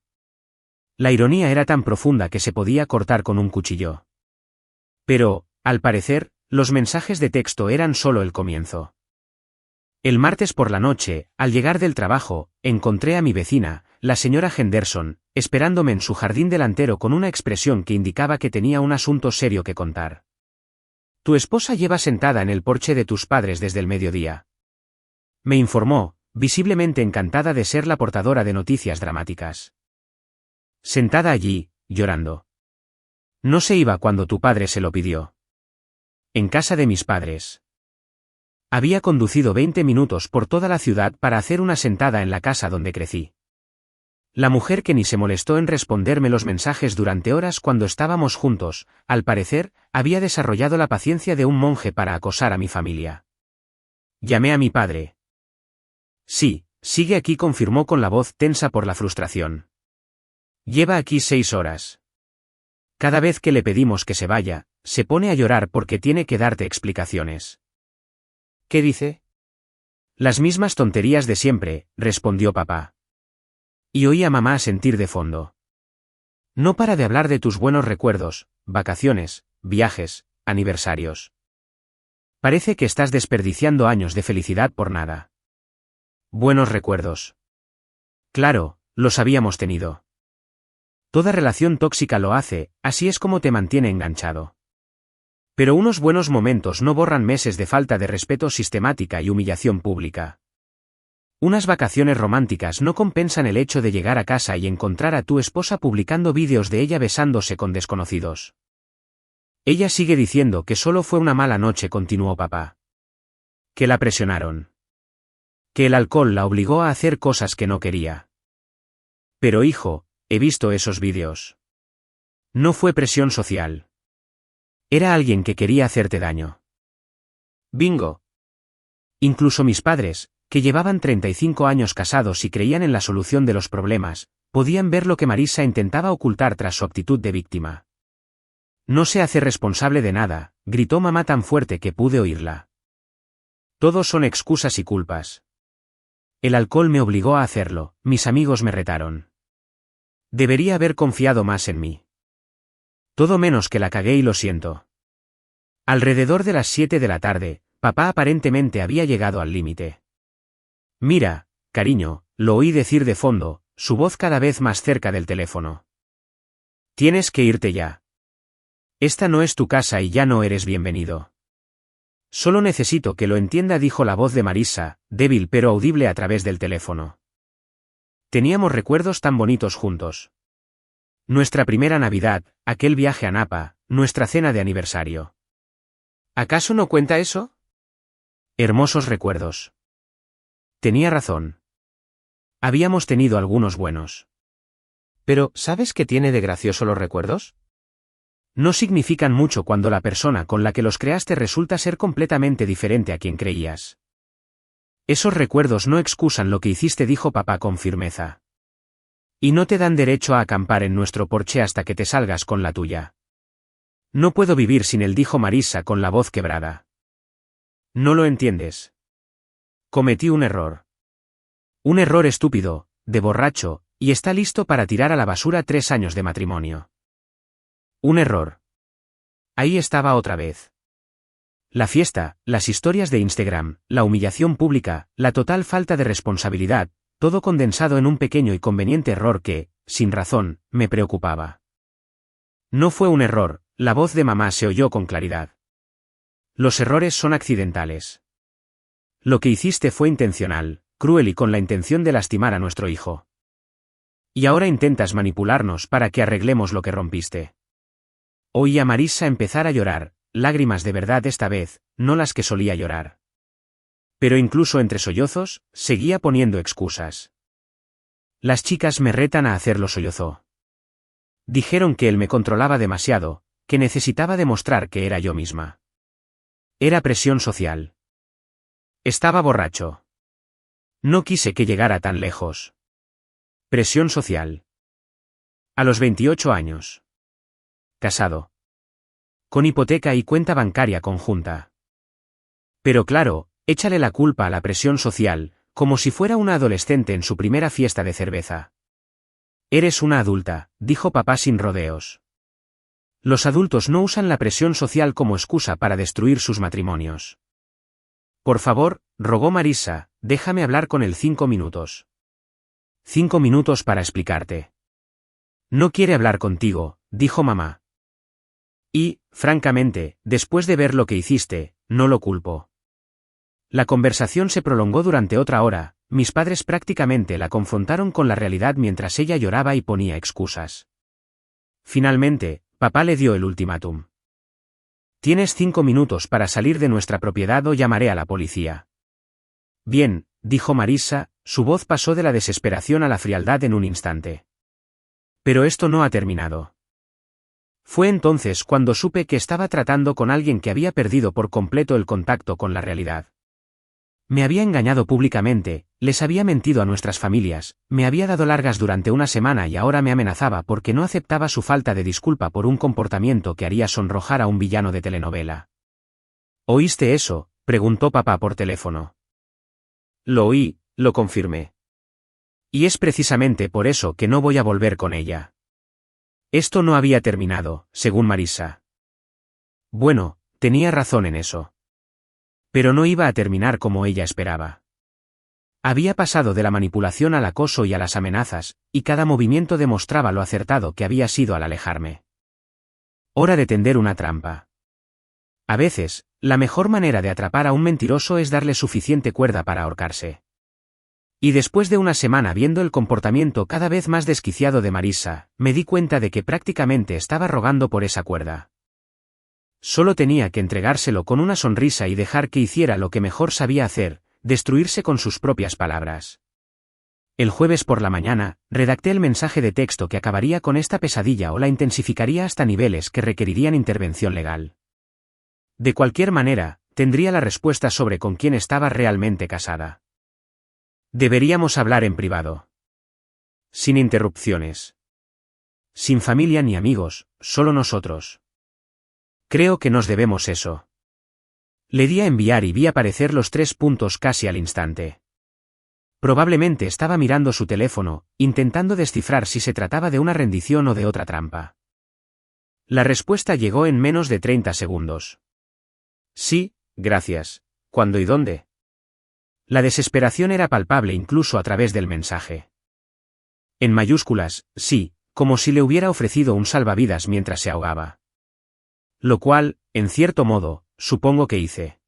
Speaker 1: La ironía era tan profunda que se podía cortar con un cuchillo. Pero, al parecer, los mensajes de texto eran solo el comienzo. El martes por la noche, al llegar del trabajo, encontré a mi vecina, la señora Henderson, esperándome en su jardín delantero con una expresión que indicaba que tenía un asunto serio que contar. Tu esposa lleva sentada en el porche de tus padres desde el mediodía. Me informó, visiblemente encantada de ser la portadora de noticias dramáticas. Sentada allí, llorando. No se iba cuando tu padre se lo pidió. En casa de mis padres. Había conducido 20 minutos por toda la ciudad para hacer una sentada en la casa donde crecí. La mujer que ni se molestó en responderme los mensajes durante horas cuando estábamos juntos, al parecer, había desarrollado la paciencia de un monje para acosar a mi familia. Llamé a mi padre. Sí, sigue aquí, confirmó con la voz tensa por la frustración. Lleva aquí 6 horas. Cada vez que le pedimos que se vaya, se pone a llorar porque tiene que darte explicaciones. ¿Qué dice? Las mismas tonterías de siempre, respondió papá. Y oí a mamá sentir de fondo. No para de hablar de tus buenos recuerdos, vacaciones, viajes, aniversarios. Parece que estás desperdiciando años de felicidad por nada. Buenos recuerdos. Claro, los habíamos tenido. Toda relación tóxica lo hace, así es como te mantiene enganchado. Pero unos buenos momentos no borran meses de falta de respeto sistemática y humillación pública. Unas vacaciones románticas no compensan el hecho de llegar a casa y encontrar a tu esposa publicando vídeos de ella besándose con desconocidos. Ella sigue diciendo que solo fue una mala noche, continuó papá. Que la presionaron. Que el alcohol la obligó a hacer cosas que no quería. Pero hijo, he visto esos vídeos. No fue presión social. Era alguien que quería hacerte daño. Bingo. Incluso mis padres, que llevaban 35 años casados y creían en la solución de los problemas, podían ver lo que Marisa intentaba ocultar tras su actitud de víctima. No se hace responsable de nada, gritó mamá tan fuerte que pude oírla. Todos son excusas y culpas. El alcohol me obligó a hacerlo, mis amigos me retaron. Debería haber confiado más en mí. Todo menos que la cagué y lo siento. Alrededor de las 7 de la tarde, papá aparentemente había llegado al límite. Mira, cariño, lo oí decir de fondo, su voz cada vez más cerca del teléfono. Tienes que irte ya. Esta no es tu casa y ya no eres bienvenido. Solo necesito que lo entienda, dijo la voz de Marisa, débil pero audible a través del teléfono. Teníamos recuerdos tan bonitos juntos. Nuestra primera Navidad, aquel viaje a Napa, nuestra cena de aniversario. ¿Acaso no cuenta eso? Hermosos recuerdos. Tenía razón. Habíamos tenido algunos buenos. Pero, ¿sabes qué tiene de gracioso los recuerdos? No significan mucho cuando la persona con la que los creaste resulta ser completamente diferente a quien creías. Esos recuerdos no excusan lo que hiciste, dijo papá con firmeza. Y no te dan derecho a acampar en nuestro porche hasta que te salgas con la tuya. No puedo vivir sin él, dijo Marisa con la voz quebrada. No lo entiendes. Cometí un error. Un error estúpido, de borracho, y está listo para tirar a la basura 3 años de matrimonio. Un error. Ahí estaba otra vez. La fiesta, las historias de Instagram, la humillación pública, la total falta de responsabilidad, todo condensado en un pequeño y conveniente error que, sin razón, me preocupaba. No fue un error, la voz de mamá se oyó con claridad. Los errores son accidentales. Lo que hiciste fue intencional, cruel y con la intención de lastimar a nuestro hijo. Y ahora intentas manipularnos para que arreglemos lo que rompiste. Oí a Marisa empezar a llorar, lágrimas de verdad esta vez, no las que solía llorar. Pero incluso entre sollozos, seguía poniendo excusas. Las chicas me retan a hacerlo, sollozó. Dijeron que él me controlaba demasiado, que necesitaba demostrar que era yo misma. Era presión social. Estaba borracho. No quise que llegara tan lejos. Presión social. A los 28 años. Casado. Con hipoteca y cuenta bancaria conjunta. Pero claro, échale la culpa a la presión social, como si fuera una adolescente en su primera fiesta de cerveza. Eres una adulta, dijo papá sin rodeos. Los adultos no usan la presión social como excusa para destruir sus matrimonios. Por favor, rogó Marisa, déjame hablar con él 5 minutos. 5 minutos para explicarte. No quiere hablar contigo, dijo mamá. Y, francamente, después de ver lo que hiciste, no lo culpo. La conversación se prolongó durante otra hora, mis padres prácticamente la confrontaron con la realidad mientras ella lloraba y ponía excusas. Finalmente, papá le dio el ultimátum. Tienes 5 minutos para salir de nuestra propiedad o llamaré a la policía. Bien, dijo Marisa, su voz pasó de la desesperación a la frialdad en un instante. Pero esto no ha terminado. Fue entonces cuando supe que estaba tratando con alguien que había perdido por completo el contacto con la realidad. Me había engañado públicamente, les había mentido a nuestras familias, me había dado largas durante una semana y ahora me amenazaba porque no aceptaba su falta de disculpa por un comportamiento que haría sonrojar a un villano de telenovela. ¿Oíste eso?, preguntó papá por teléfono. Lo oí, lo confirmé. Y es precisamente por eso que no voy a volver con ella. Esto no había terminado, según Marisa. Bueno, tenía razón en eso. Pero no iba a terminar como ella esperaba. Había pasado de la manipulación al acoso y a las amenazas, y cada movimiento demostraba lo acertado que había sido al alejarme. Hora de tender una trampa. A veces, la mejor manera de atrapar a un mentiroso es darle suficiente cuerda para ahorcarse. Y después de una semana viendo el comportamiento cada vez más desquiciado de Marisa, me di cuenta de que prácticamente estaba rogando por esa cuerda. Solo tenía que entregárselo con una sonrisa y dejar que hiciera lo que mejor sabía hacer, destruirse con sus propias palabras. El jueves por la mañana, redacté el mensaje de texto que acabaría con esta pesadilla o la intensificaría hasta niveles que requerirían intervención legal. De cualquier manera, tendría la respuesta sobre con quién estaba realmente casada. Deberíamos hablar en privado. Sin interrupciones. Sin familia ni amigos, solo nosotros. Creo que nos debemos eso. Le di a enviar y vi aparecer los 3 puntos casi al instante. Probablemente estaba mirando su teléfono, intentando descifrar si se trataba de una rendición o de otra trampa. La respuesta llegó en menos de 30 segundos. Sí, gracias. ¿Cuándo y dónde? La desesperación era palpable incluso a través del mensaje. En mayúsculas, sí, como si le hubiera ofrecido un salvavidas mientras se ahogaba. Lo cual, en cierto modo, supongo que hice.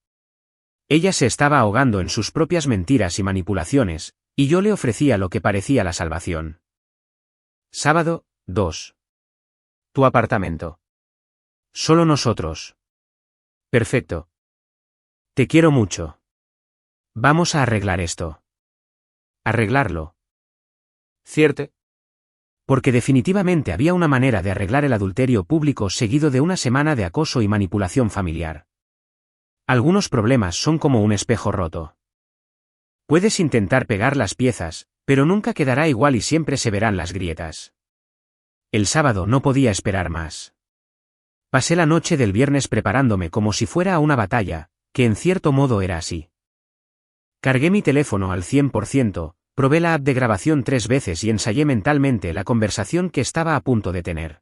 Speaker 1: Ella se estaba ahogando en sus propias mentiras y manipulaciones, y yo le ofrecía lo que parecía la salvación. Sábado, 2. Tu apartamento. Solo nosotros. Perfecto. Te quiero mucho. Vamos a arreglar esto. ¿Arreglarlo? ¿Cierto? Porque definitivamente había una manera de arreglar el adulterio público seguido de una semana de acoso y manipulación familiar. Algunos problemas son como un espejo roto. Puedes intentar pegar las piezas, pero nunca quedará igual y siempre se verán las grietas. El sábado no podía esperar más. Pasé la noche del viernes preparándome como si fuera a una batalla, que en cierto modo era así. Cargué mi teléfono al 100%, probé la app de grabación 3 veces y ensayé mentalmente la conversación que estaba a punto de tener.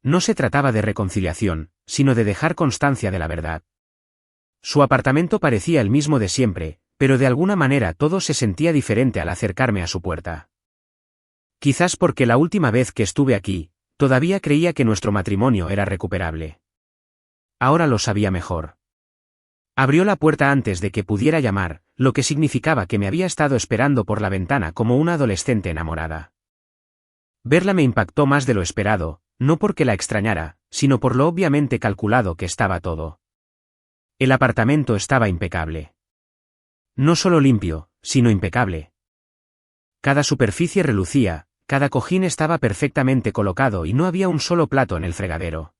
Speaker 1: No se trataba de reconciliación, sino de dejar constancia de la verdad. Su apartamento parecía el mismo de siempre, pero de alguna manera todo se sentía diferente al acercarme a su puerta. Quizás porque la última vez que estuve aquí, todavía creía que nuestro matrimonio era recuperable. Ahora lo sabía mejor. Abrió la puerta antes de que pudiera llamar, lo que significaba que me había estado esperando por la ventana como una adolescente enamorada. Verla me impactó más de lo esperado, no porque la extrañara, sino por lo obviamente calculado que estaba todo. El apartamento estaba impecable. No solo limpio, sino impecable. Cada superficie relucía, cada cojín estaba perfectamente colocado y no había un solo plato en el fregadero.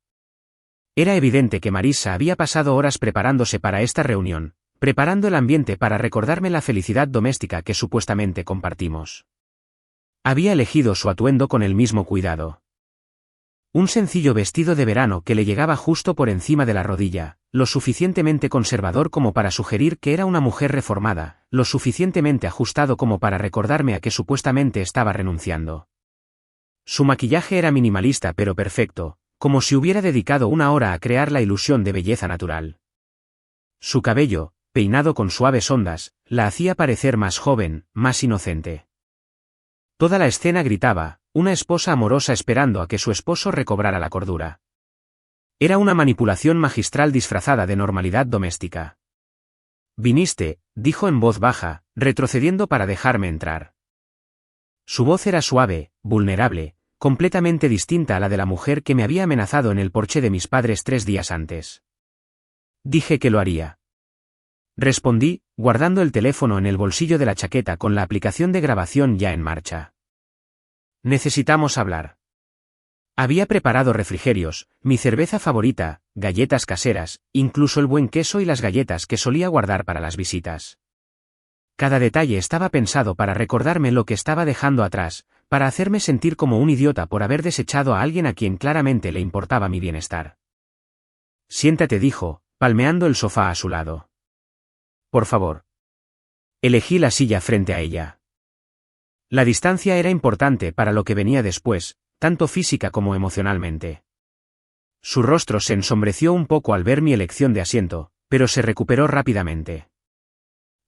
Speaker 1: Era evidente que Marisa había pasado horas preparándose para esta reunión, preparando el ambiente para recordarme la felicidad doméstica que supuestamente compartimos. Había elegido su atuendo con el mismo cuidado. Un sencillo vestido de verano que le llegaba justo por encima de la rodilla, lo suficientemente conservador como para sugerir que era una mujer reformada, lo suficientemente ajustado como para recordarme a que supuestamente estaba renunciando. Su maquillaje era minimalista pero perfecto, como si hubiera dedicado una hora a crear la ilusión de belleza natural. Su cabello, peinado con suaves ondas, la hacía parecer más joven, más inocente. Toda la escena gritaba, una esposa amorosa esperando a que su esposo recobrara la cordura. Era una manipulación magistral disfrazada de normalidad doméstica. Viniste, dijo en voz baja, retrocediendo para dejarme entrar. Su voz era suave, vulnerable, completamente distinta a la de la mujer que me había amenazado en el porche de mis padres 3 días antes. Dije que lo haría. Respondí, guardando el teléfono en el bolsillo de la chaqueta con la aplicación de grabación ya en marcha. Necesitamos hablar. Había preparado refrigerios, mi cerveza favorita, galletas caseras, incluso el buen queso y las galletas que solía guardar para las visitas. Cada detalle estaba pensado para recordarme lo que estaba dejando atrás, para hacerme sentir como un idiota por haber desechado a alguien a quien claramente le importaba mi bienestar. Siéntate, dijo, palmeando el sofá a su lado. Por favor. Elegí la silla frente a ella. La distancia era importante para lo que venía después, tanto física como emocionalmente. Su rostro se ensombreció un poco al ver mi elección de asiento, pero se recuperó rápidamente.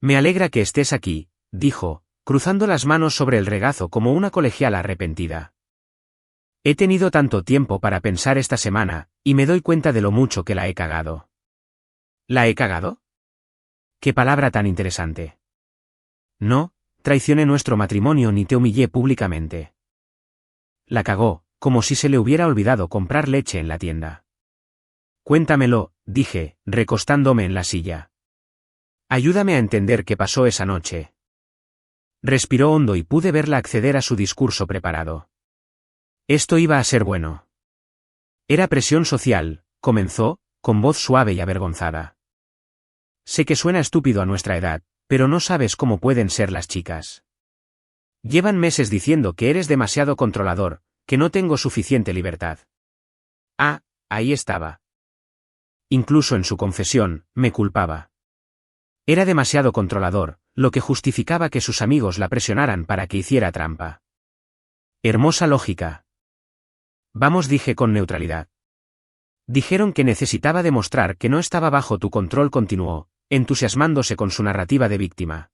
Speaker 1: Me alegra que estés aquí, dijo, cruzando las manos sobre el regazo como una colegiala arrepentida. He tenido tanto tiempo para pensar esta semana, y me doy cuenta de lo mucho que la he cagado. ¿La he cagado? ¡Qué palabra tan interesante! No, traicioné nuestro matrimonio ni te humillé públicamente. La cagó, como si se le hubiera olvidado comprar leche en la tienda. Cuéntamelo, dije, recostándome en la silla. Ayúdame a entender qué pasó esa noche. Respiró hondo y pude verla acceder a su discurso preparado. Esto iba a ser bueno. Era presión social, comenzó, con voz suave y avergonzada. Sé que suena estúpido a nuestra edad, pero no sabes cómo pueden ser las chicas. Llevan meses diciendo que eres demasiado controlador, que no tengo suficiente libertad. Ah, ahí estaba. Incluso en su confesión, me culpaba. Era demasiado controlador, lo que justificaba que sus amigos la presionaran para que hiciera trampa. Hermosa lógica. Vamos, dije con neutralidad. Dijeron que necesitaba demostrar que no estaba bajo tu control, continuó, entusiasmándose con su narrativa de víctima.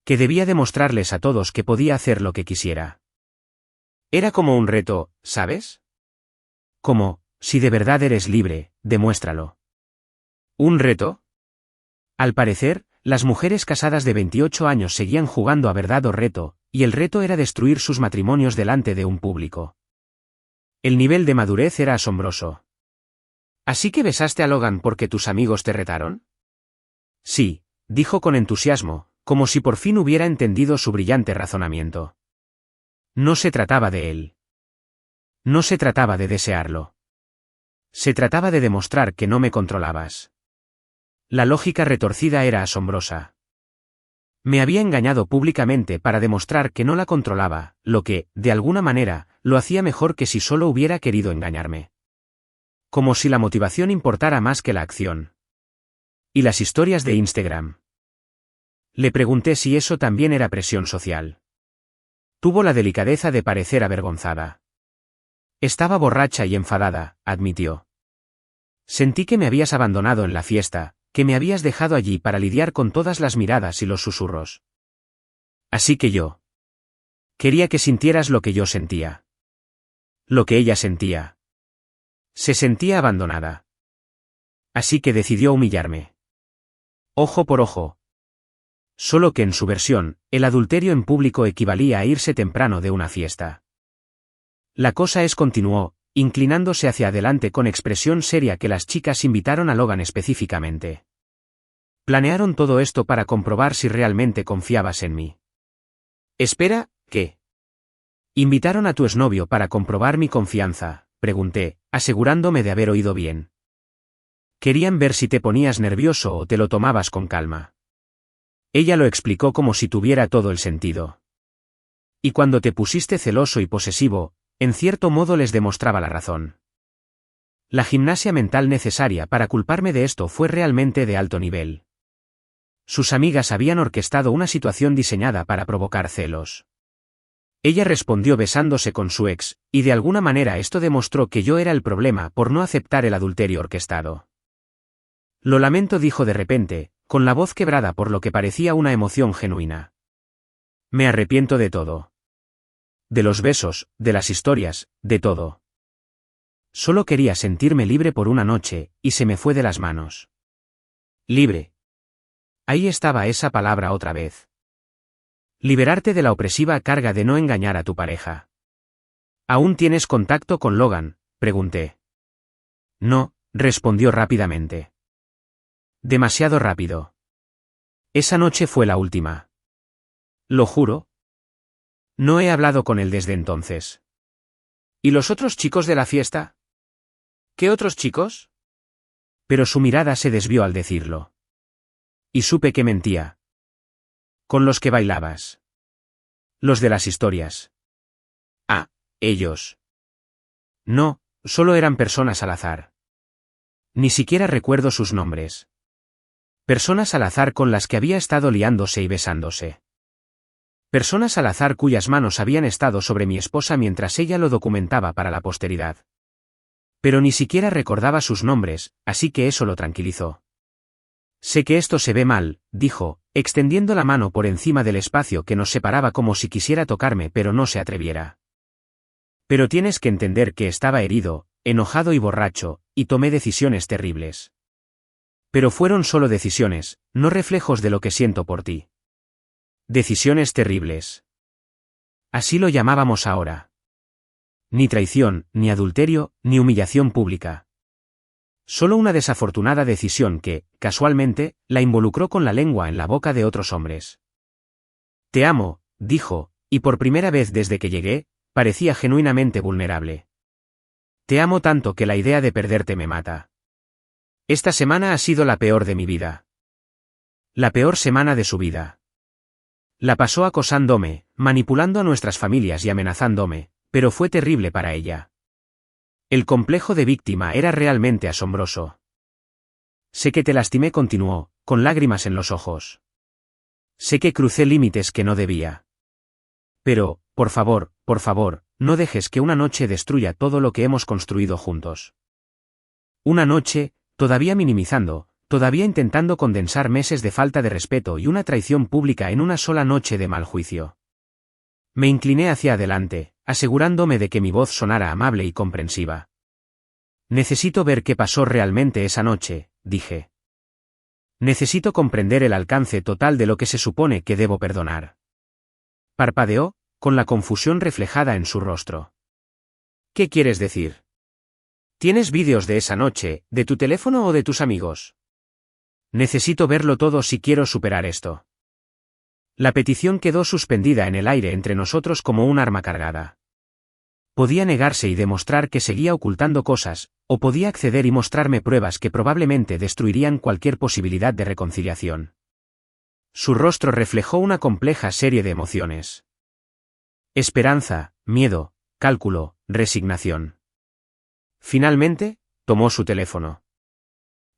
Speaker 1: Que debía demostrarles a todos que podía hacer lo que quisiera. Era como un reto, ¿sabes? Como, si de verdad eres libre, demuéstralo. ¿Un reto? Al parecer, las mujeres casadas de 28 años seguían jugando a verdad o reto, y el reto era destruir sus matrimonios delante de un público. El nivel de madurez era asombroso. ¿Así que besaste a Logan porque tus amigos te retaron? Sí, dijo con entusiasmo, como si por fin hubiera entendido su brillante razonamiento. No se trataba de él. No se trataba de desearlo. Se trataba de demostrar que no me controlabas. La lógica retorcida era asombrosa. Me había engañado públicamente para demostrar que no la controlaba, lo que, de alguna manera, lo hacía mejor que si solo hubiera querido engañarme. Como si la motivación importara más que la acción. ¿Y las historias de Instagram? Le pregunté si eso también era presión social. Tuvo la delicadeza de parecer avergonzada. Estaba borracha y enfadada, admitió. Sentí que me habías abandonado en la fiesta, que me habías dejado allí para lidiar con todas las miradas y los susurros. Así que yo. Quería que sintieras lo que yo sentía. Lo que ella sentía. Se sentía abandonada. Así que decidió humillarme. Ojo por ojo. Solo que en su versión, el adulterio en público equivalía a irse temprano de una fiesta. La cosa es, continuó, inclinándose hacia adelante con expresión seria, que las chicas invitaron a Logan específicamente. Planearon todo esto para comprobar si realmente confiabas en mí. Espera, ¿qué? ¿Invitaron a tu exnovio para comprobar mi confianza?, pregunté, asegurándome de haber oído bien. Querían ver si te ponías nervioso o te lo tomabas con calma. Ella lo explicó como si tuviera todo el sentido. Y cuando te pusiste celoso y posesivo, en cierto modo les demostraba la razón. La gimnasia mental necesaria para culparme de esto fue realmente de alto nivel. Sus amigas habían orquestado una situación diseñada para provocar celos. Ella respondió besándose con su ex, y de alguna manera esto demostró que yo era el problema por no aceptar el adulterio orquestado. Lo lamento, dijo de repente, con la voz quebrada por lo que parecía una emoción genuina. Me arrepiento de todo. De los besos, de las historias, de todo. Solo quería sentirme libre por una noche, y se me fue de las manos. Libre. Ahí estaba esa palabra otra vez. Liberarte de la opresiva carga de no engañar a tu pareja. ¿Aún tienes contacto con Logan?, pregunté. No, respondió rápidamente. Demasiado rápido. Esa noche fue la última. Lo juro. No he hablado con él desde entonces. ¿Y los otros chicos de la fiesta? ¿Qué otros chicos? Pero su mirada se desvió al decirlo. Y supe que mentía. Con los que bailabas. Los de las historias. Ah, ellos. No, solo eran personas al azar. Ni siquiera recuerdo sus nombres. Personas al azar con las que había estado liándose y besándose. Personas al azar cuyas manos habían estado sobre mi esposa mientras ella lo documentaba para la posteridad. Pero ni siquiera recordaba sus nombres, así que eso lo tranquilizó. Sé que esto se ve mal, dijo, extendiendo la mano por encima del espacio que nos separaba como si quisiera tocarme pero no se atreviera. Pero tienes que entender que estaba herido, enojado y borracho, y tomé decisiones terribles. Pero fueron solo decisiones, no reflejos de lo que siento por ti. Decisiones terribles. Así lo llamábamos ahora. Ni traición, ni adulterio, ni humillación pública. Solo una desafortunada decisión que, casualmente, la involucró con la lengua en la boca de otros hombres. Te amo, dijo, y por primera vez desde que llegué, parecía genuinamente vulnerable. Te amo tanto que la idea de perderte me mata. Esta semana ha sido la peor de mi vida. La peor semana de su vida. La pasó acosándome, manipulando a nuestras familias y amenazándome, pero fue terrible para ella. El complejo de víctima era realmente asombroso. Sé que te lastimé, continuó, con lágrimas en los ojos. Sé que crucé límites que no debía. Pero, por favor, no dejes que una noche destruya todo lo que hemos construido juntos. Una noche, todavía minimizando, todavía intentando condensar meses de falta de respeto y una traición pública en una sola noche de mal juicio. Me incliné hacia adelante, asegurándome de que mi voz sonara amable y comprensiva. Necesito ver qué pasó realmente esa noche, dije. Necesito comprender el alcance total de lo que se supone que debo perdonar. Parpadeó, con la confusión reflejada en su rostro. ¿Qué quieres decir? ¿Tienes vídeos de esa noche, de tu teléfono o de tus amigos? Necesito verlo todo si quiero superar esto. La petición quedó suspendida en el aire entre nosotros como un arma cargada. Podía negarse y demostrar que seguía ocultando cosas, o podía acceder y mostrarme pruebas que probablemente destruirían cualquier posibilidad de reconciliación. Su rostro reflejó una compleja serie de emociones. Esperanza, miedo, cálculo, resignación. Finalmente, tomó su teléfono.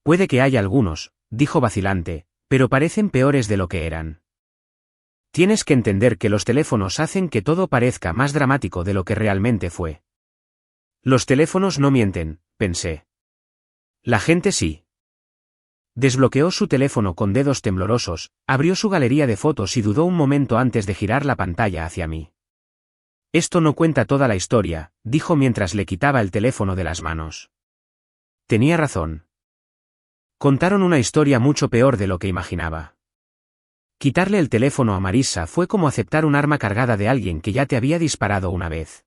Speaker 1: Puede que haya algunos, dijo vacilante, pero parecen peores de lo que eran. Tienes que entender que los teléfonos hacen que todo parezca más dramático de lo que realmente fue. Los teléfonos no mienten, pensé. La gente sí. Desbloqueó su teléfono con dedos temblorosos, abrió su galería de fotos y dudó un momento antes de girar la pantalla hacia mí. Esto no cuenta toda la historia, dijo mientras le quitaba el teléfono de las manos. Tenía razón. Contaron una historia mucho peor de lo que imaginaba. Quitarle el teléfono a Marissa fue como aceptar un arma cargada de alguien que ya te había disparado una vez.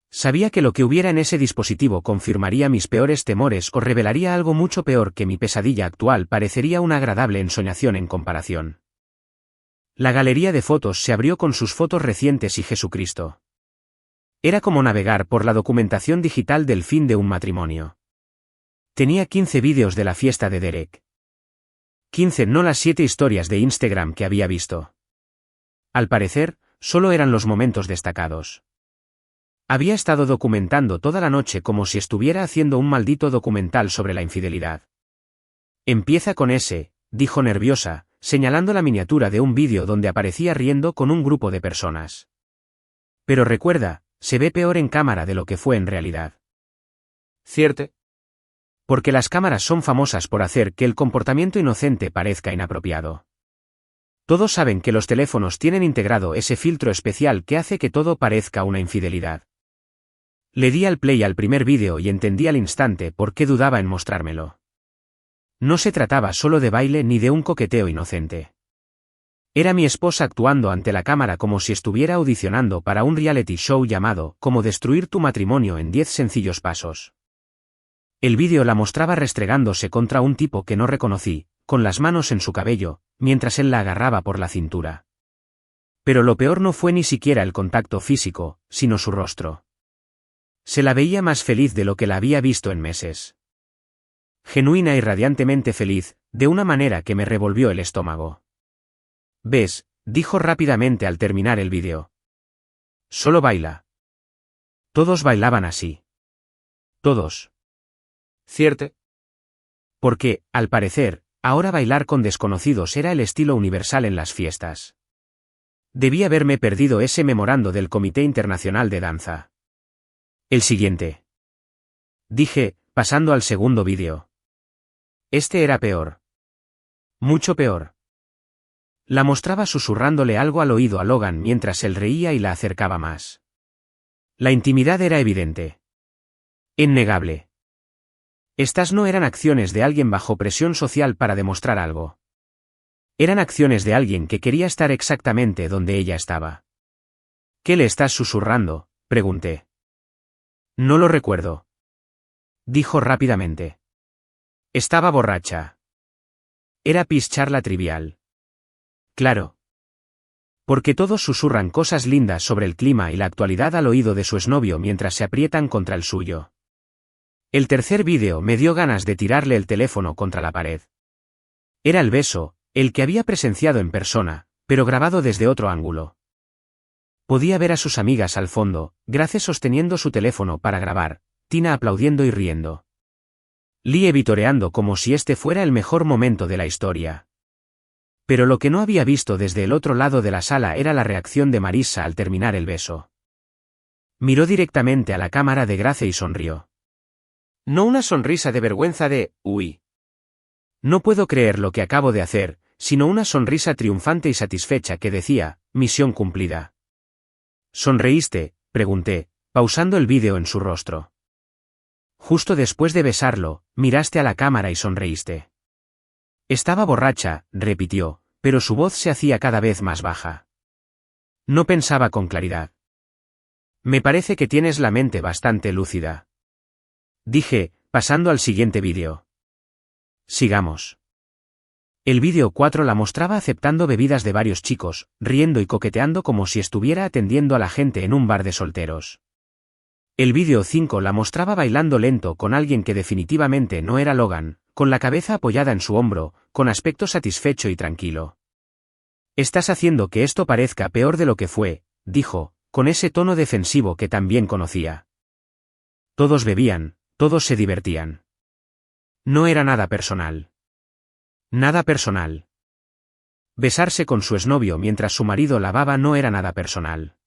Speaker 1: Sabía que lo que hubiera en ese dispositivo confirmaría mis peores temores o revelaría algo mucho peor que mi pesadilla actual parecería una agradable ensoñación en comparación. La galería de fotos se abrió con sus fotos recientes y Jesucristo. Era como navegar por la documentación digital del fin de un matrimonio. Tenía 15 vídeos de la fiesta de Derek. 15, no las 7 historias de Instagram que había visto. Al parecer, solo eran los momentos destacados. Había estado documentando toda la noche como si estuviera haciendo un maldito documental sobre la infidelidad. Empieza con ese, dijo nerviosa, señalando la miniatura de un vídeo donde aparecía riendo con un grupo de personas. Pero recuerda, se ve peor en cámara de lo que fue en realidad.
Speaker 2: ¿Cierto?
Speaker 1: Porque las cámaras son famosas por hacer que el comportamiento inocente parezca inapropiado. Todos saben que los teléfonos tienen integrado ese filtro especial que hace que todo parezca una infidelidad. Le di al play al primer vídeo y entendí al instante por qué dudaba en mostrármelo. No se trataba solo de baile ni de un coqueteo inocente. Era mi esposa actuando ante la cámara como si estuviera audicionando para un reality show llamado Cómo destruir tu matrimonio en 10 sencillos pasos. El vídeo la mostraba restregándose contra un tipo que no reconocí, con las manos en su cabello, mientras él la agarraba por la cintura. Pero lo peor no fue ni siquiera el contacto físico, sino su rostro. Se la veía más feliz de lo que la había visto en meses. Genuina y radiantemente feliz, de una manera que me revolvió el estómago. «¿Ves?», dijo rápidamente al terminar el vídeo. «Solo baila». Todos bailaban así. Todos.
Speaker 2: ¿Cierto?
Speaker 1: Porque, al parecer, ahora bailar con desconocidos era el estilo universal en las fiestas. Debí haberme perdido ese memorando del Comité Internacional de Danza. El siguiente. Dije, pasando al segundo vídeo. Este era peor. Mucho peor. La mostraba susurrándole algo al oído a Logan mientras él reía y la acercaba más. La intimidad era evidente. Innegable. Estas no eran acciones de alguien bajo presión social para demostrar algo. Eran acciones de alguien que quería estar exactamente donde ella estaba. «¿Qué le estás susurrando?», pregunté. «No lo recuerdo», dijo rápidamente. Estaba borracha. Era pischarla trivial. Claro. Porque todos susurran cosas lindas sobre el clima y la actualidad al oído de su exnovio mientras se aprietan contra el suyo. El tercer vídeo me dio ganas de tirarle el teléfono contra la pared. Era el beso, el que había presenciado en persona, pero grabado desde otro ángulo. Podía ver a sus amigas al fondo, Grace sosteniendo su teléfono para grabar, Tina aplaudiendo y riendo. Lee vitoreando como si este fuera el mejor momento de la historia. Pero lo que no había visto desde el otro lado de la sala era la reacción de Marissa al terminar el beso. Miró directamente a la cámara de Grace y sonrió. No una sonrisa de vergüenza de, uy. No puedo creer lo que acabo de hacer, sino una sonrisa triunfante y satisfecha que decía, misión cumplida. ¿Sonreíste?, pregunté, pausando el vídeo en su rostro. Justo después de besarlo, miraste a la cámara y sonreíste. Estaba borracha, repitió, pero su voz se hacía cada vez más baja. No pensaba con claridad. Me parece que tienes la mente bastante lúcida. Dije, pasando al siguiente vídeo. Sigamos. El vídeo 4 la mostraba aceptando bebidas de varios chicos, riendo y coqueteando como si estuviera atendiendo a la gente en un bar de solteros. El vídeo 5 la mostraba bailando lento con alguien que definitivamente no era Logan, con la cabeza apoyada en su hombro, con aspecto satisfecho y tranquilo. Estás haciendo que esto parezca peor de lo que fue, dijo, con ese tono defensivo que también conocía. Todos bebían, todos se divertían. No era nada personal. Nada personal. Besarse con su exnovio mientras su marido lavaba no era nada personal.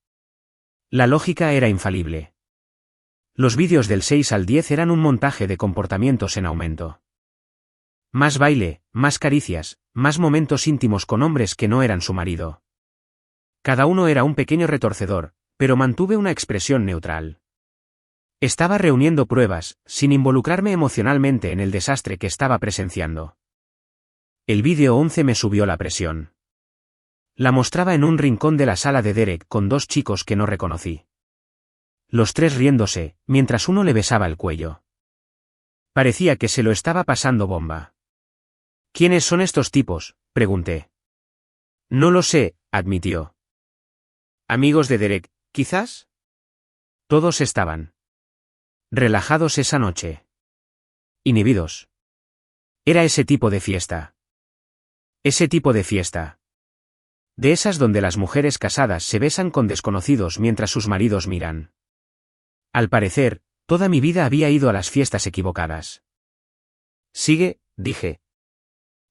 Speaker 1: La lógica era infalible. Los vídeos del 6 al 10 eran un montaje de comportamientos en aumento. Más baile, más caricias, más momentos íntimos con hombres que no eran su marido. Cada uno era un pequeño retorcedor, pero mantuve una expresión neutral. Estaba reuniendo pruebas, sin involucrarme emocionalmente en el desastre que estaba presenciando. El vídeo 11 me subió la presión. La mostraba en un rincón de la sala de Derek con dos chicos que no reconocí. Los tres riéndose, mientras uno le besaba el cuello. Parecía que se lo estaba pasando bomba. ¿Quiénes son estos tipos?, pregunté. No lo sé, admitió. ¿Amigos de Derek, quizás? Todos estaban relajados esa noche. Inhibidos. Era ese tipo de fiesta. Ese tipo de fiesta. De esas donde las mujeres casadas se besan con desconocidos mientras sus maridos miran. Al parecer, toda mi vida había ido a las fiestas equivocadas. Sigue, dije.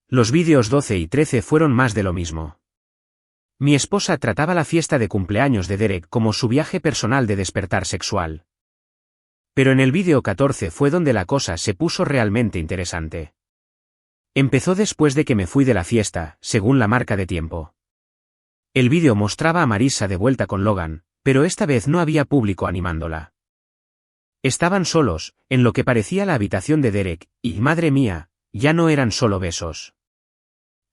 Speaker 1: Los vídeos 12 y 13 fueron más de lo mismo. Mi esposa trataba la fiesta de cumpleaños de Derek como su viaje personal de despertar sexual. Pero en el vídeo 14 fue donde la cosa se puso realmente interesante. Empezó después de que me fui de la fiesta, según la marca de tiempo. El vídeo mostraba a Marissa de vuelta con Logan, pero esta vez no había público animándola. Estaban solos, en lo que parecía la habitación de Derek, y madre mía, ya no eran solo besos.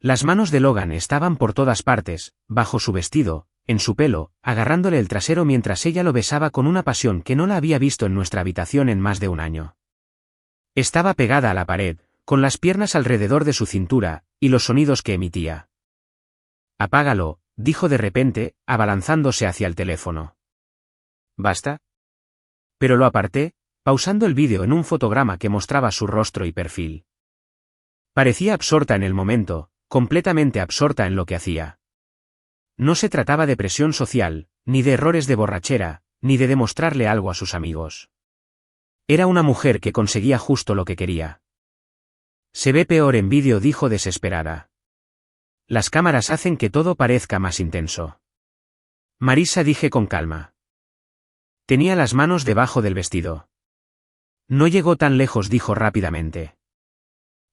Speaker 1: Las manos de Logan estaban por todas partes, bajo su vestido, en su pelo, agarrándole el trasero mientras ella lo besaba con una pasión que no la había visto en nuestra habitación en más de un año. Estaba pegada a la pared, con las piernas alrededor de su cintura, y los sonidos que emitía. «Apágalo», dijo de repente, abalanzándose hacia el teléfono. «¿Basta?» Pero lo aparté, pausando el vídeo en un fotograma que mostraba su rostro y perfil. Parecía absorta en el momento, completamente absorta en lo que hacía. No se trataba de presión social, ni de errores de borrachera, ni de demostrarle algo a sus amigos. Era una mujer que conseguía justo lo que quería. «Se ve peor en vídeo», dijo desesperada. «Las cámaras hacen que todo parezca más intenso». «Marissa», dije con calma. Tenía las manos debajo del vestido. «No llegó tan lejos», dijo rápidamente.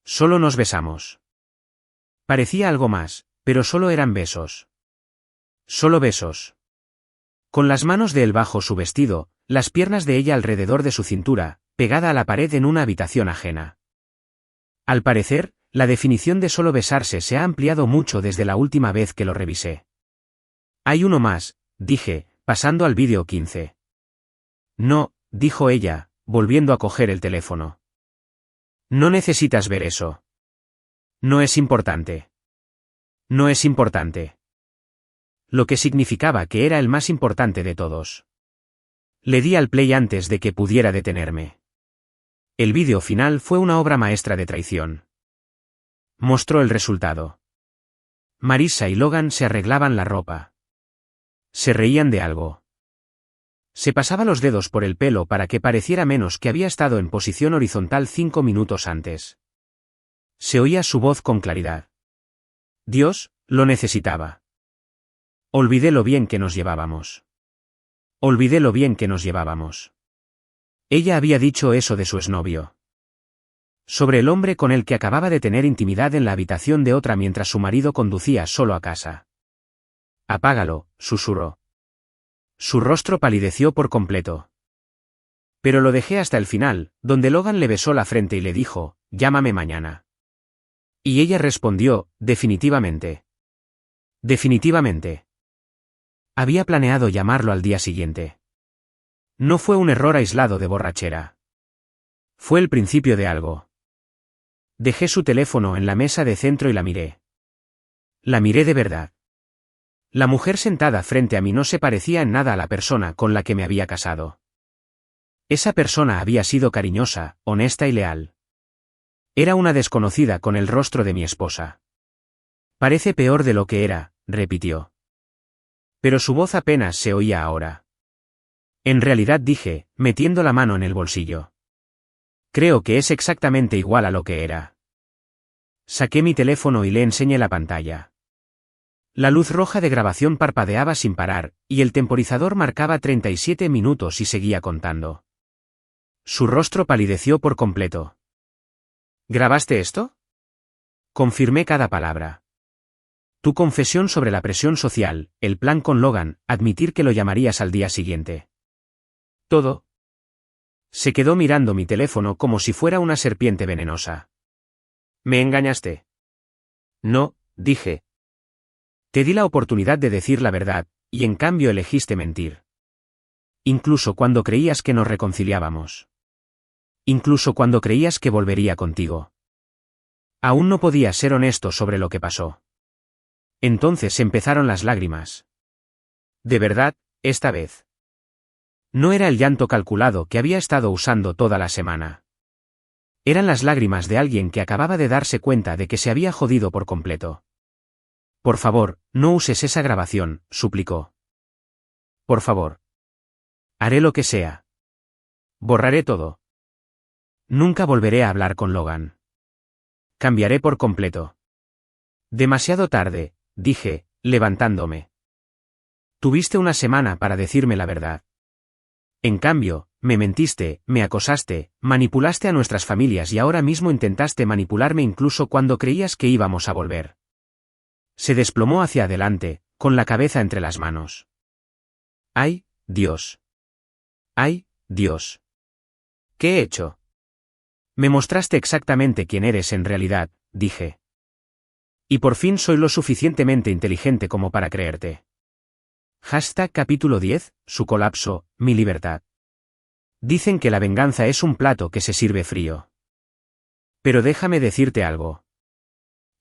Speaker 1: «Solo nos besamos». Parecía algo más, pero solo eran besos. Solo besos. Con las manos de él bajo su vestido, las piernas de ella alrededor de su cintura, pegada a la pared en una habitación ajena. Al parecer, la definición de solo besarse se ha ampliado mucho desde la última vez que lo revisé. «Hay uno más», dije, pasando al vídeo 15. «No», dijo ella, volviendo a coger el teléfono. «No necesitas ver eso. No es importante. No es importante». Lo que significaba que era el más importante de todos. Le di al play antes de que pudiera detenerme. El vídeo final fue una obra maestra de traición. Mostró el resultado. Marissa y Logan se arreglaban la ropa. Se reían de algo. Se pasaba los dedos por el pelo para que pareciera menos que había estado en posición horizontal 5 minutos antes. Se oía su voz con claridad. Dios, lo necesitaba. Olvidé lo bien que nos llevábamos. Olvidé lo bien que nos llevábamos. Ella había dicho eso de su exnovio. Sobre el hombre con el que acababa de tener intimidad en la habitación de otra mientras su marido conducía solo a casa. «Apágalo», susurró. Su rostro palideció por completo. Pero lo dejé hasta el final, donde Logan le besó la frente y le dijo, «Llámame mañana». Y ella respondió, «Definitivamente». Definitivamente. Había planeado llamarlo al día siguiente. No fue un error aislado de borrachera. Fue el principio de algo. Dejé su teléfono en la mesa de centro y la miré. La miré de verdad. La mujer sentada frente a mí no se parecía en nada a la persona con la que me había casado. Esa persona había sido cariñosa, honesta y leal. Era una desconocida con el rostro de mi esposa. «Parece peor de lo que era», repitió. Pero su voz apenas se oía ahora. «En realidad», dije, metiendo la mano en el bolsillo. «Creo que es exactamente igual a lo que era». Saqué mi teléfono y le enseñé la pantalla. La luz roja de grabación parpadeaba sin parar, y el temporizador marcaba 37 minutos y seguía contando. Su rostro palideció por completo. «¿Grabaste esto?» Confirmé cada palabra. «Tu confesión sobre la presión social, el plan con Logan, admitir que lo llamarías al día siguiente. Todo». Se quedó mirando mi teléfono como si fuera una serpiente venenosa. «¿Me engañaste?» «No», dije. «Te di la oportunidad de decir la verdad, y en cambio elegiste mentir. Incluso cuando creías que nos reconciliábamos. Incluso cuando creías que volvería contigo. Aún no podías ser honesto sobre lo que pasó». Entonces empezaron las lágrimas. De verdad, esta vez. No era el llanto calculado que había estado usando toda la semana. Eran las lágrimas de alguien que acababa de darse cuenta de que se había jodido por completo. Por favor, no uses esa grabación, suplicó. Por favor. Haré lo que sea. Borraré todo. Nunca volveré a hablar con Logan. Cambiaré por completo. Demasiado tarde, dije, levantándome. Tuviste una semana para decirme la verdad. En cambio, me mentiste, me acosaste, manipulaste a nuestras familias y ahora mismo intentaste manipularme incluso cuando creías que íbamos a volver. Se desplomó hacia adelante, con la cabeza entre las manos. ¡Ay, Dios! ¡Ay, Dios! ¿Qué he hecho? Me mostraste exactamente quién eres en realidad, dije. Y por fin soy lo suficientemente inteligente como para creerte. Capítulo 10, su colapso, mi libertad. Dicen que la venganza es un plato que se sirve frío. Pero déjame decirte algo.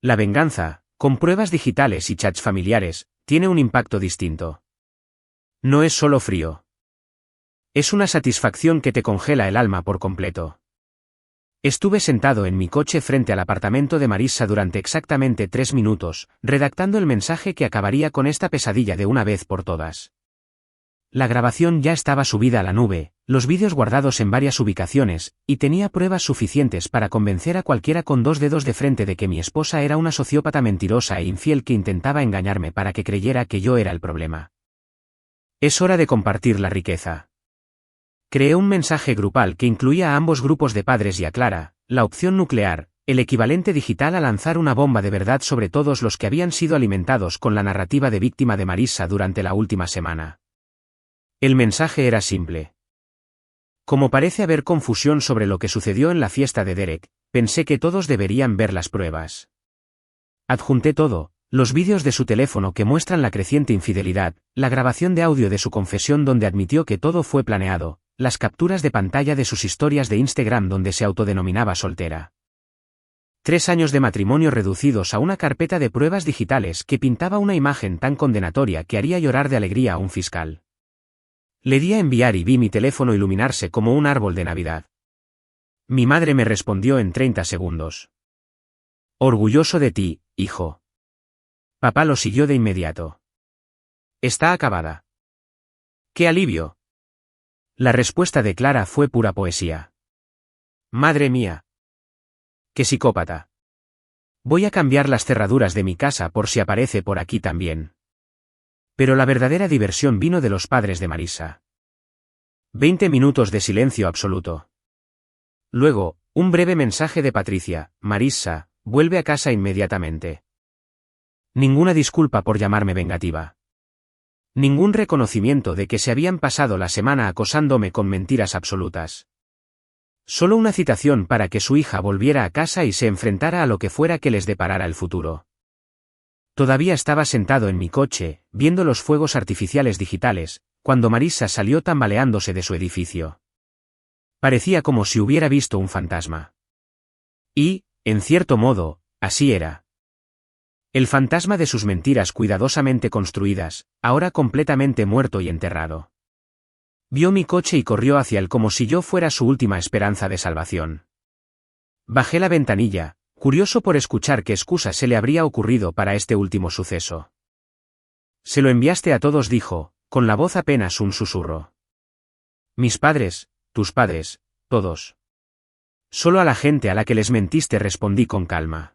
Speaker 1: La venganza, con pruebas digitales y chats familiares, tiene un impacto distinto. No es solo frío. Es una satisfacción que te congela el alma por completo. Estuve sentado en mi coche frente al apartamento de Marissa durante exactamente 3 minutos, redactando el mensaje que acabaría con esta pesadilla de una vez por todas. La grabación ya estaba subida a la nube, los vídeos guardados en varias ubicaciones, y tenía pruebas suficientes para convencer a cualquiera con 2 dedos de frente de que mi esposa era una sociópata mentirosa e infiel que intentaba engañarme para que creyera que yo era el problema. Es hora de compartir la riqueza. Creé un mensaje grupal que incluía a ambos grupos de padres y a Clara, la opción nuclear, el equivalente digital a lanzar una bomba de verdad sobre todos los que habían sido alimentados con la narrativa de víctima de Marissa durante la última semana. El mensaje era simple. Como parece haber confusión sobre lo que sucedió en la fiesta de Derek, pensé que todos deberían ver las pruebas. Adjunté todo. Los vídeos de su teléfono que muestran la creciente infidelidad, la grabación de audio de su confesión donde admitió que todo fue planeado, las capturas de pantalla de sus historias de Instagram donde se autodenominaba soltera. 3 años de matrimonio reducidos a una carpeta de pruebas digitales que pintaba una imagen tan condenatoria que haría llorar de alegría a un fiscal. Le di a enviar y vi mi teléfono iluminarse como un árbol de Navidad. Mi madre me respondió en 30 segundos. Orgulloso de ti, hijo. Papá lo siguió de inmediato. Está acabada. ¡Qué alivio! La respuesta de Clara fue pura poesía. Madre mía. ¡Qué psicópata! Voy a cambiar las cerraduras de mi casa por si aparece por aquí también. Pero la verdadera diversión vino de los padres de Marissa. 20 minutos de silencio absoluto. Luego, un breve mensaje de Patricia: Marissa, vuelve a casa inmediatamente. Ninguna disculpa por llamarme vengativa. Ningún reconocimiento de que se habían pasado la semana acosándome con mentiras absolutas. Solo una citación para que su hija volviera a casa y se enfrentara a lo que fuera que les deparara el futuro. Todavía estaba sentado en mi coche, viendo los fuegos artificiales digitales, cuando Marissa salió tambaleándose de su edificio. Parecía como si hubiera visto un fantasma. Y, en cierto modo, así era. El fantasma de sus mentiras cuidadosamente construidas, ahora completamente muerto y enterrado. Vio mi coche y corrió hacia él como si yo fuera su última esperanza de salvación. Bajé la ventanilla, curioso por escuchar qué excusa se le habría ocurrido para este último suceso. Se lo enviaste a todos, dijo, con la voz apenas un susurro. Mis padres, tus padres, todos. Solo a la gente a la que les mentiste, respondí con calma.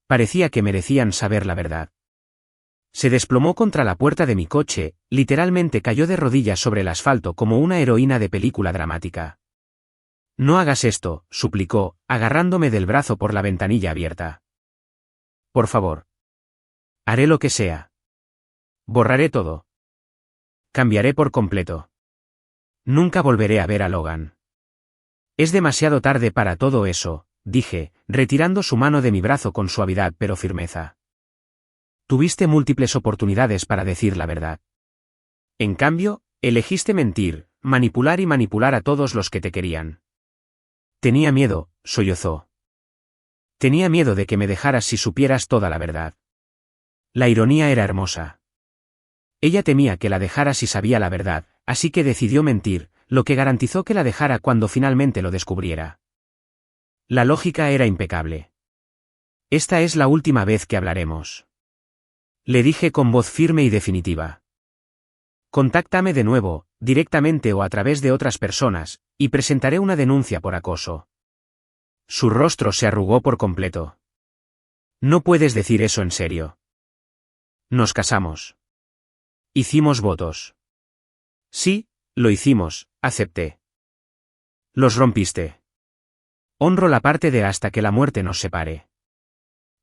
Speaker 1: Parecía que merecían saber la verdad. Se desplomó contra la puerta de mi coche, literalmente cayó de rodillas sobre el asfalto como una heroína de película dramática. No hagas esto, suplicó, agarrándome del brazo por la ventanilla abierta. Por favor. Haré lo que sea. Borraré todo. Cambiaré por completo. Nunca volveré a ver a Logan. Es demasiado tarde para todo eso, dije, retirando su mano de mi brazo con suavidad pero firmeza. Tuviste múltiples oportunidades para decir la verdad. En cambio, elegiste mentir, manipular y manipular a todos los que te querían. Tenía miedo, sollozó. Tenía miedo de que me dejaras si supieras toda la verdad. La ironía era hermosa. Ella temía que la dejara si sabía la verdad, así que decidió mentir, lo que garantizó que la dejara cuando finalmente lo descubriera. La lógica era impecable. Esta es la última vez que hablaremos. Le dije con voz firme y definitiva. Contáctame de nuevo, directamente o a través de otras personas, y presentaré una denuncia por acoso. Su rostro se arrugó por completo. No puedes decir eso en serio. Nos casamos. Hicimos votos. Sí, lo hicimos, acepté. Los rompiste. Honro la parte de hasta que la muerte nos separe.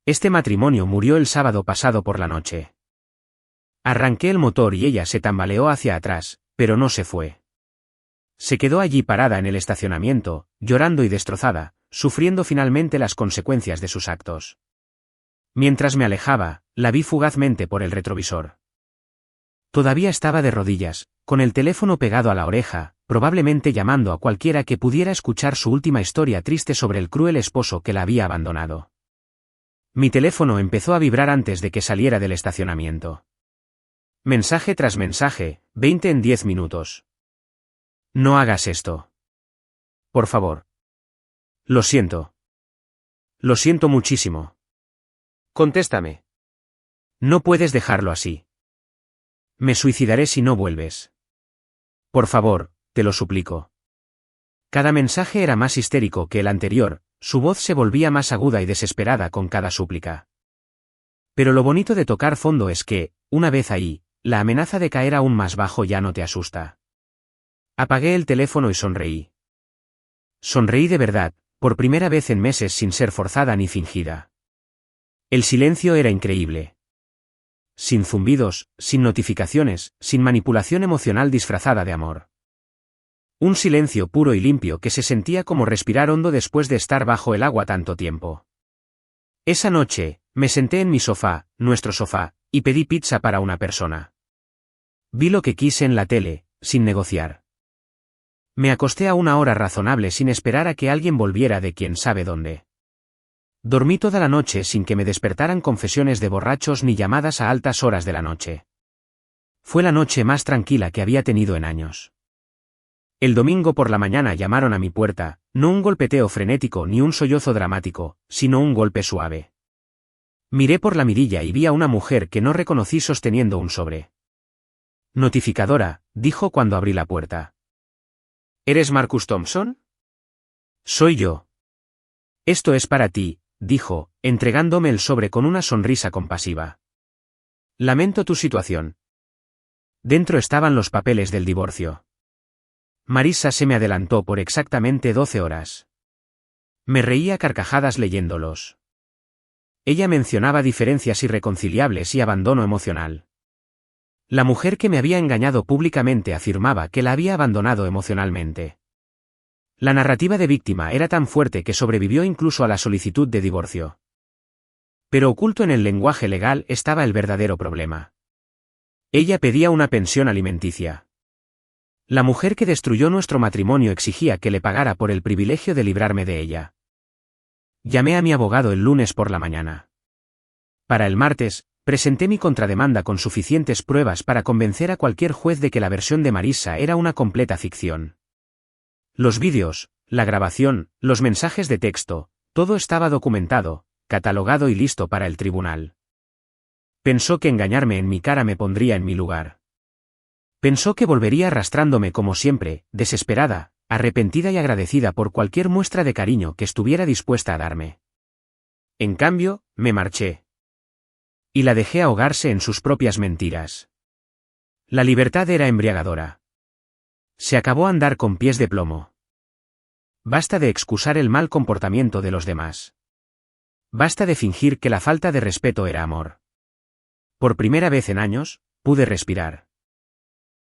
Speaker 1: Este matrimonio murió el sábado pasado por la noche. Arranqué el motor y ella se tambaleó hacia atrás, pero no se fue. Se quedó allí parada en el estacionamiento, llorando y destrozada, sufriendo finalmente las consecuencias de sus actos. Mientras me alejaba, la vi fugazmente por el retrovisor. Todavía estaba de rodillas, con el teléfono pegado a la oreja, probablemente llamando a cualquiera que pudiera escuchar su última historia triste sobre el cruel esposo que la había abandonado. Mi teléfono empezó a vibrar antes de que saliera del estacionamiento. Mensaje tras mensaje, 20 en 10 minutos. No hagas esto. Por favor. Lo siento. Lo siento muchísimo.
Speaker 2: Contéstame.
Speaker 1: No puedes dejarlo así. Me suicidaré si no vuelves. Por favor, te lo suplico. Cada mensaje era más histérico que el anterior, su voz se volvía más aguda y desesperada con cada súplica. Pero lo bonito de tocar fondo es que, una vez ahí, la amenaza de caer aún más bajo ya no te asusta. Apagué el teléfono y sonreí. Sonreí de verdad, por primera vez en meses sin ser forzada ni fingida. El silencio era increíble. Sin zumbidos, sin notificaciones, sin manipulación emocional disfrazada de amor. Un silencio puro y limpio que se sentía como respirar hondo después de estar bajo el agua tanto tiempo. Esa noche, me senté en mi sofá, nuestro sofá, y pedí pizza para una persona. Vi lo que quise en la tele, sin negociar. Me acosté a una hora razonable sin esperar a que alguien volviera de quién sabe dónde. Dormí toda la noche sin que me despertaran confesiones de borrachos ni llamadas a altas horas de la noche. Fue la noche más tranquila que había tenido en años. El domingo por la mañana llamaron a mi puerta, no un golpeteo frenético ni un sollozo dramático, sino un golpe suave. Miré por la mirilla y vi a una mujer que no reconocí sosteniendo un sobre. Notificadora, dijo cuando abrí la puerta.
Speaker 2: ¿Eres Marcus Thompson?
Speaker 1: Soy yo. Esto es para ti, dijo, entregándome el sobre con una sonrisa compasiva. Lamento tu situación. Dentro estaban los papeles del divorcio. Marisa se me adelantó por exactamente 12 horas. Me reía a carcajadas leyéndolos. Ella mencionaba diferencias irreconciliables y abandono emocional. La mujer que me había engañado públicamente afirmaba que la había abandonado emocionalmente. La narrativa de víctima era tan fuerte que sobrevivió incluso a la solicitud de divorcio. Pero oculto en el lenguaje legal estaba el verdadero problema. Ella pedía una pensión alimenticia. La mujer que destruyó nuestro matrimonio exigía que le pagara por el privilegio de librarme de ella. Llamé a mi abogado el lunes por la mañana. Para el martes, presenté mi contrademanda con suficientes pruebas para convencer a cualquier juez de que la versión de Marisa era una completa ficción. Los vídeos, la grabación, los mensajes de texto, todo estaba documentado, catalogado y listo para el tribunal. Pensó que engañarme en mi cara me pondría en mi lugar. Pensó que volvería arrastrándome como siempre, desesperada, arrepentida y agradecida por cualquier muestra de cariño que estuviera dispuesta a darme. En cambio, me marché. Y la dejé ahogarse en sus propias mentiras. La libertad era embriagadora. Se acabó andar con pies de plomo. Basta de excusar el mal comportamiento de los demás. Basta de fingir que la falta de respeto era amor. Por primera vez en años, pude respirar.